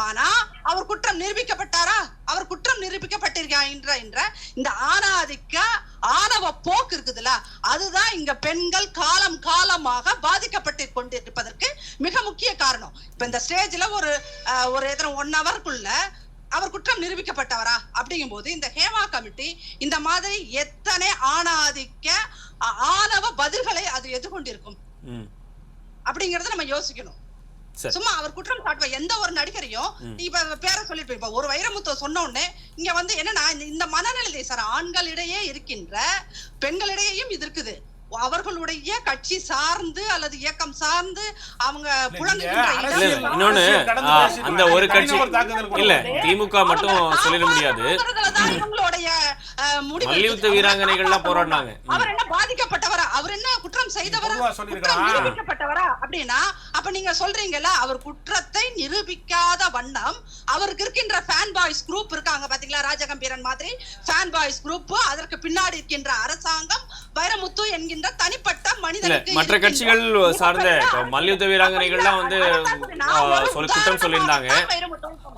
ஆனா அவர் குற்றம் நிரூபிக்கப்பட்டாரா? அவர் குற்றம் நிரூபிக்கப்பட்டிருக்கின்ற இந்த ஆணாதிக்க ஆணவ போக்கு இருக்குதுல்ல, அதுதான் இங்க பெண்கள் காலம் காலமாக பாதிக்கப்பட்டு கொண்டிருப்பதற்கு மிக முக்கிய காரணம். இப்ப இந்த ஸ்டேஜ்ல ஒரு 1 ஹவருக்குள்ள அவர் குற்றம் நிரூபிக்கப்பட்டவரா அப்படிங்கும் போது இந்த ஹேமா கமிட்டி இந்த மாதிரி எத்தனை ஆணாதிக்க ஆணவ பதில்களை அது எதிர்கொண்டிருக்கும் அப்படிங்கறத நம்ம யோசிக்கணும். சும்மா அவர் குற்றம் சாட்டுவ எந்த ஒரு நடிகரையும் இப்ப பேர சொல்லிட்டு இப்ப ஒரு வைரமுத்து சொன்ன உடனே இங்க வந்து என்னன்னா, இந்த மனநிலை சார் ஆண்களிடையே இருக்கின்ற பெண்களிடையேயும் இது இருக்குது. அவர்களுடைய கட்சி சார்ந்து அல்லது இயக்கம் சார்ந்து அவங்க இன்னொன்னு அந்த ஒரு கட்சி இல்ல, திமுக மட்டும் சொல்லிட முடியாது. மல்யுத்த வீராங்கனைகள்லாம் போராடினாங்க. அவர் என்ன பாதிக்கப்பட்டவரா? அவர் என்ன குற்றம் செய்தவரா? குற்றம் நிரூபிக்கப்பட்டவரா? அப்படின்னா அப்ப நீங்க சொல்றீங்கல்ல, அவர் குற்றத்தை நிரூபிக்காத வண்ணம் அவருக்கு இருக்கின்ற ஃபேன் பாய்ஸ் குரூப் இருக்காங்க பாத்தீங்களா, ராஜகம்பீரன் மாதிரி ஃபேன் பாய்ஸ் குரூப், அதற்கு பின்னாடி இருக்கின்ற அரசாங்கம், வைரமுத்து என்கின்ற தனிப்பட்ட மனிதனுக்கு மற்ற கட்சிகள் சார்ந்த மல்யுத்த வீராங்கனைகள்லாம் வந்து குற்றம் சொல்லியிருந்தாங்க.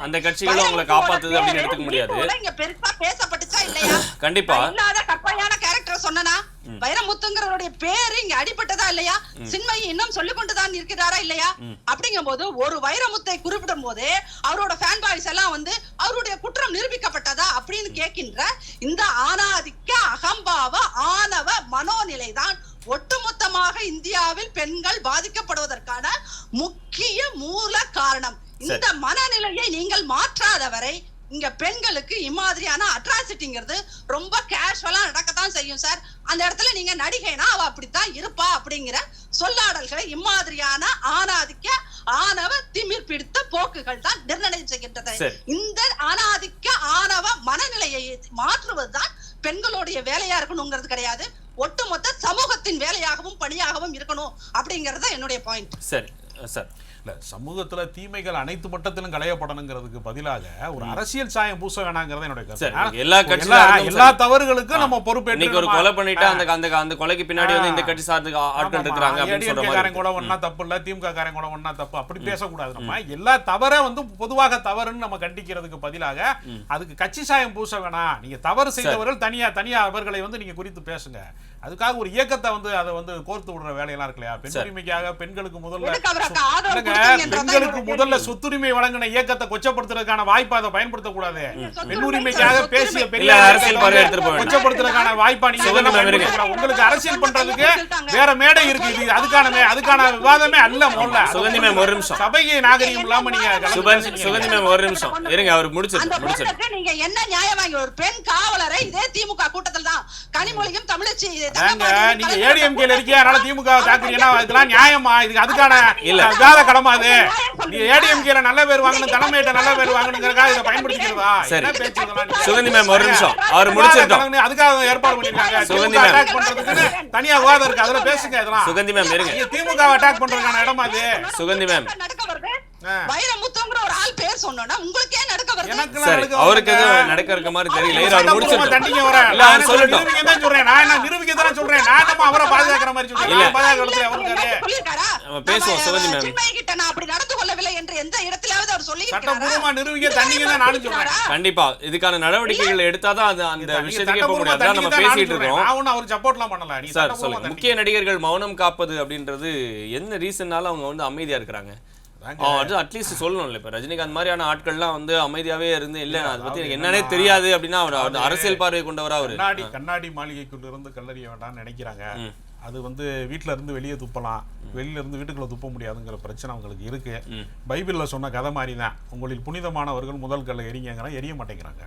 அந்த கட்சிகளும் அவங்களை காப்பாத்துது அப்படின்னு எடுத்துக்க முடியாது. இங்க பெருசா பேசப்பட்டுச்சா இல்லையா? கண்டிப்பா இல்லாத கற்பனையான கேரக்டர் சொன்னனா, வைரமுத்துங்கிறவருடைய பேரு இங்க அடிபட்டதா இல்லையா? சின்மயி இன்னும் சொல்லிக் கொண்டுதான் இருக்கிறாரா இல்லையா? அப்படிங்கும் போது ஒரு வைரமுத்தை குறிப்பிடும் போது அவரோட ஃபேன் பாய்ஸ் எல்லாம் வந்து அவருடைய குற்றம் நிரூபிக்கப்பட்டதா அப்படின்னு கேட்கின்ற இந்த ஆணாதிக்க அகம்பாவ ஆணவ மனோநிலை தான் ஒட்டுமொத்தமாக இந்தியாவில் பெண்கள் பாதிக்கப்படுவதற்கான முக்கிய மூல காரணம். இந்த மனநிலையை நீங்கள் மாற்றாதவரை இங்க பெண்களுக்கு இம்மாதிரியான அட்ராசிட்டிங்கிறது ரொம்ப கேஷுவலா நடக்கத்தான் செய்யும் சார். அந்த இடத்துல நீங்க நடிகைனா அவ அப்படித்தான் இருப்பா அப்படிங்கிற சொல்லாடல்களை இம்மாதிரியான ஆணாதிக்க ஆணவ திமிர் பிடித்த போக்குகள் தான் நிர்ணயம் செய்கின்றது. இந்த ஆணாதிக்க ஆணவ மனநிலையை மாற்றுவதுதான் பெண்களுடைய வேலையா இருக்கணுங்கிறது கிடையாது, ஒட்டுமொத்த சமூகத்தின் வேலையாகவும் பணியாகவும் இருக்கணும். அப்படிங்கறது என்னுடைய பாயிண்ட். சரி சார். இல்ல, சமூகத்துல தீமைகள் அனைத்து மட்டத்திலும் களையப்படணுங்கிறதுக்கு பதிலாக ஒரு அரசியல் சாயம் பூச வேணாங்கிறது என்னுடைய கருத்து. எல்லா தவறுகளுக்கும் நம்ம பொறுப்பேற்று இன்னைக்கு ஒரு கொலை பண்ணிட்டா அந்த கொலைக்கு பின்னாடி வந்து இந்த கட்சி சார்ந்த ஆட்கள் இருக்காங்க அப்படின்னு சொல்ற மாதிரி கூட ஒண்ணா தப்பு இல்ல, திமுக காரங்க கூட ஒண்ணா தப்பு அப்படி பேசக்கூடாது. நம்ம எல்லா தவறை வந்து பொதுவாக தவறுன்னு நம்ம கண்டிக்கிறதுக்கு பதிலாக அதுக்கு கட்சி சாயம் பூச வேணாம். நீங்க தவறு செய்தவர்கள் தனியா அவர்களை வந்து நீங்க குறித்து பேசுங்க. அதுக்காக ஒரு இயக்கத்தை வந்து அதை வந்து கோர்த்து விடுற வேலையெல்லாம் இருக்கு இல்லையா? பெண் உரிமைக்காக பெண்களுக்கு முதல்ல சொத்துரிமை வழங்கின இயக்கத்தை கொச்சப்படுத்துறதுக்கான வாய்ப்பை அதை பயன்படுத்த கூடாது. பெண் உரிமைக்காக பேசிய பெரிய அரசியல் கொச்சப்படுத்துறதுக்கான வாய்ப்பா நீங்க உங்களுக்கு அரசியல் பண்றதுக்கு வேற மேடை இருக்கு. இது அதுக்கான விவாதமே அல்ல. முதல்ல சுகந்தி மேம் ஒரு நிமிஷம், சபைக்கு நாகரிகம் இல்லாம நீங்க சுகந்தி மேம் ஒரு நிமிஷம் இருங்க, அவர் முடிச்சிட்டு நீங்க என்ன நியாயம் வாங்கி ஒரு பெண் காவலரை இதே திமுக கூட்டத்தில் தான் கனிமொழியும் தமிழச்சி நீங்க ஏடிஎம்கேல இருக்கீங்க, அதனால திமுக தாக்குறீங்கன்னா இதெல்லாம் நியாயமா? இதுக்கு அதுக்கான விவாத கடமை அது. நீங்க ஏடிஎம்கேல நல்ல பேர் வாங்கணும், தலைமையிட்ட நல்ல பேர் வாங்கணுங்கிறதுக்காக இதை பயன்படுத்திக்கிறதா? சுகந்தி மேம் ஒரு நிமிஷம், அவர் முடிச்சிட்டோம். அதுக்காக ஏற்பாடு பண்ணிருக்காங்க. சுகந்தி மேம் அட்டாக் பண்றதுக்கு தனியா விவாதம் இருக்கு, அதுல பேசுங்க. இதெல்லாம் சுகந்தி மேம் இருங்க, திமுக அட்டாக் பண்றதுக்கான இடமா அது? சுகந்தி மேம் வைரமுத்துங்கிற ஒரு ஆள் பேர் சொன்னோம்னா உங்களுக்கே நடக்க வருது. சரி, அவருக்கு எதுவும் நடக்க இருக்க மாதிரி தெரியல. அவர் முடிச்சிட்டு தண்டிங்க வர இல்ல நான் சொல்லட்டும். நிரூபிக்க தான் சொல்றேன். நான் என்ன நிரூபிக்க தான் சொல்றேன். நான் நம்ம அவரை பாதுகாக்கிற மாதிரி சொல்றேன். இல்ல பாதுகாக்கிறதுல அவருக்கு சொல்லிருக்காரா? பேசுவோம் சுகந்தி மேம். சின்மயி கிட்ட நான் அப்படி நடந்து கொள்ளவில்லை என்று எந்த இடத்திலாவது அவர் சொல்லியிருக்காரா? சட்டபூர்வமா நிரூபிக்க தண்டிங்க தான் நானும் சொல்றேன். கண்டிப்பா இதுக்கான நடவடிக்கைகள் எடுத்தாதான் அது அந்த விஷயத்துக்கு போக முடியாது. நம்ம பேசிட்டு இருக்கோம். நான் ஒண்ணு அவருக்கு சப்போர்ட்லாம் பண்ணல. நீ சார் சொல்லுங்க, முக்கிய நடிகர்கள் மௌனம் காப்பது அப்படின்றது என்ன ரீசன்னால அவங்க வந்து அமைதியா இருக்காங்க? அது அட்லீஸ்ட் சொல்லணும்ல. இப்ப ரஜினிகாந்த் மாதிரியான ஆட்கள்லாம் வந்து அமைதியாவே இருந்து இல்ல அதை பத்தி எனக்கு என்னன்னே தெரியாது அப்படின்னா அவர் அரசியல் பார்வை கொண்டவரா அவரு கண்ணாடி மாளிகைக்குள்ள இருந்து கல்லறிய வேண்டாம்னு நினைக்கிறாங்க. அது வந்து வீட்டுல இருந்து வெளியே துப்பலாம், வெளியில இருந்து வீட்டுக்குள்ள துப்ப முடியாதுங்கிற பிரச்சனை அவங்களுக்கு இருக்கு. பைபிள்ல சொன்ன கதை மாதிரி தான், உங்களில் புனிதமானவர்கள் முதல் கல்லை எரிங்கிறாங்க, எரிய மாட்டேங்கிறாங்க.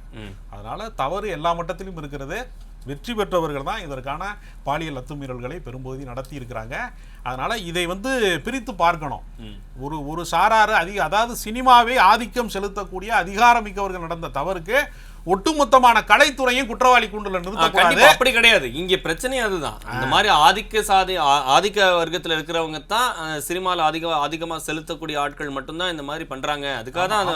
அதனால தவறு எல்லா மட்டத்திலும் இருக்கிறது. வெற்றி பெற்றவர்கள் தான் இதற்கான பாலியல் அத்துமீறல்களை பெரும்பகுதி நடத்தி இருக்கிறாங்க. அதனால இதை வந்து பிரித்து பார்க்கணும். ஒரு சாராரு அதாவது சினிமாவை ஆதிக்கம் செலுத்தக்கூடிய அதிகாரமிக்கவர்கள் நடந்த தவறுக்கு ஒட்டுமொத்தமான கலைத்துறையும் குற்றவாளி கூண்டுல நிறுத்தக்கூடாது. அப்படி கிடையாது. இங்க பிரச்சனை அதுதான். அந்த மாதிரி ஆதிக்க வர்க்கத்துல இருக்கிறவங்க தான் சினிமால அதிகமா செலுத்தக்கூடிய ஆட்கள் மட்டும்தான் இந்த மாதிரி பண்றாங்க. அதுக்காக தான்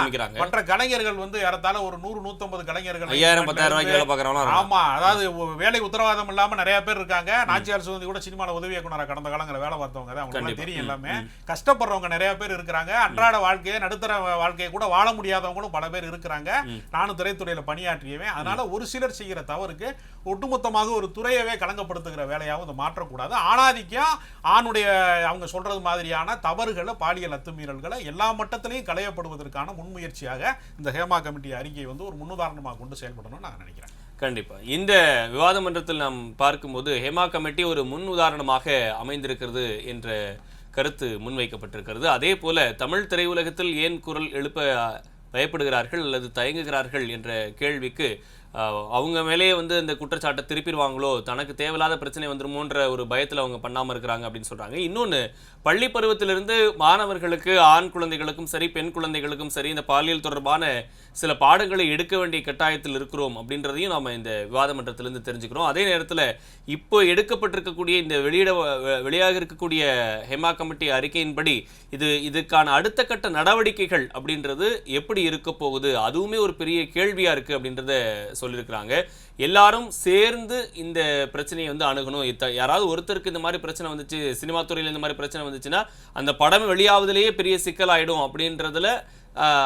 அமைக்கிறாங்க. மற்ற கலைஞர்கள் வந்து ஏறத்தாழ ஒரு 100-150 கலைஞர்கள் 5000-10,000 ரூபாய்க்கு வேலை பார்க்கறவங்க. ஆமா, அதாவது வேலை உத்தரவாதம் இல்லாம நிறைய பேர் இருக்காங்க. நாச்சியார் சுகந்தி கூட சினிமால உதவி இயக்குனரா கடந்த காலங்கள வேலை பார்த்தவங்க தான். அவங்களுக்கு தெரியும் எல்லாமே. கஷ்டப்படுறவங்க நிறைய பேர் இருக்கிறாங்க. அன்றாட வாழ்க்கையை நடுத்தர வாழ்க்கையை கூட வாழ முடியாதவங்களும் பல பேர் இருக்கிறாங்க. நானும் திரைத்துறையில பணியாற்றியவே. அதனால ஒரு சிலர் செய்கிற தவறுக்கு ஒட்டுமொத்தமாக ஒரு துறையவே களங்கப்படுத்துகிற வேலையாகவும் இதை மாற்றக்கூடாது. ஆணாதிக்கம் ஆணுடைய அவங்க சொல்றது மாதிரியான தவறுகளை, பாலியல் அத்துமீறல்களை எல்லா மட்டத்திலையும் களையப்படுவதற்கான முன்முயற்சியாக இந்த ஹேமா கமிட்டி அறிக்கை வந்து ஒரு முன்னுதாரணமாக கொண்டு செயல்படணும்னு நான் நினைக்கிறேன். கண்டிப்பா இந்த விவாத மன்றத்தில் நாம் பார்க்கும்போது ஹேமா கமிட்டி ஒரு முன் உதாரணமாக அமைந்திருக்கிறது என்ற கருத்து முன்வைக்கப்பட்டிருக்கிறது. அதே போல தமிழ் திரையுலகத்தில் ஏன் குரல் எழுப்ப பயப்படுகிறார்கள் அல்லது தயங்குகிறார்கள் என்ற கேள்விக்கு அவங்க மேலேயே வந்து இந்த குற்றச்சாட்டை திருப்பிடுவாங்களோ, தனக்கு தேவையில்லாத பிரச்சனை வந்துருமோன்ற ஒரு பயத்தில் அவங்க பண்ணாமல் இருக்கிறாங்க அப்படின்னு சொல்கிறாங்க. இன்னொன்று, பள்ளி பருவத்திலிருந்து மாணவர்களுக்கு, ஆண் குழந்தைகளுக்கும் சரி பெண் குழந்தைகளுக்கும் சரி இந்த பாலியல் தொடர்பான சில பாடங்களை எடுக்க வேண்டிய கட்டாயத்தில் இருக்கிறோம் அப்படின்றதையும் நாம் இந்த விவாத மன்றத்திலிருந்து தெரிஞ்சுக்கிறோம். அதே நேரத்தில் இப்போ எடுக்கப்பட்டிருக்கக்கூடிய இந்த வெளியாக இருக்கக்கூடிய ஹேமா கமிட்டி அறிக்கையின்படி இதுக்கான அடுத்த கட்ட நடவடிக்கைகள் அப்படின்றது எப்படி இருக்க போகுது, அதுவுமே ஒரு பெரிய கேள்வியாக இருக்குது அப்படின்றத சொல்லியிருக்கிறாங்க. எல்லாரும் சேர்ந்து இந்த பிரச்சனையை வந்து அணுகணும். யாராவது ஒருத்தருக்கு இந்த மாதிரி பிரச்சனை வந்துச்சு, சினிமா துறையில் இந்த மாதிரி பிரச்சனை வந்துச்சுன்னா அந்த படம் வெளியாவதிலேயே பெரிய சிக்கலாயிடும் அப்படின்றதுல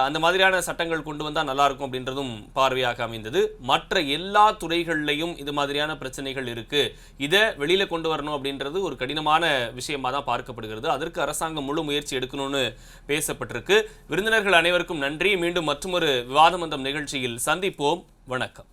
அந்த மாதிரியான சட்டங்கள் கொண்டு வந்தால் நல்லா இருக்கும் அப்படின்றதும் பார்வையாக அமைந்தது. மற்ற எல்லா துறைகள்லையும் இது மாதிரியான பிரச்சனைகள் இருக்கு, இதை வெளியில கொண்டு வரணும் அப்படின்றது ஒரு கடினமான விஷயமா தான் பார்க்கப்படுகிறது. அதற்கு அரசாங்கம் முழு முயற்சி எடுக்கணும்னு பேசப்பட்டிருக்கு. விருந்தினர்கள் அனைவருக்கும் நன்றி. மீண்டும் மற்றொரு விவாத மன்றம் நிகழ்ச்சியில் சந்திப்போம். வணக்கம்.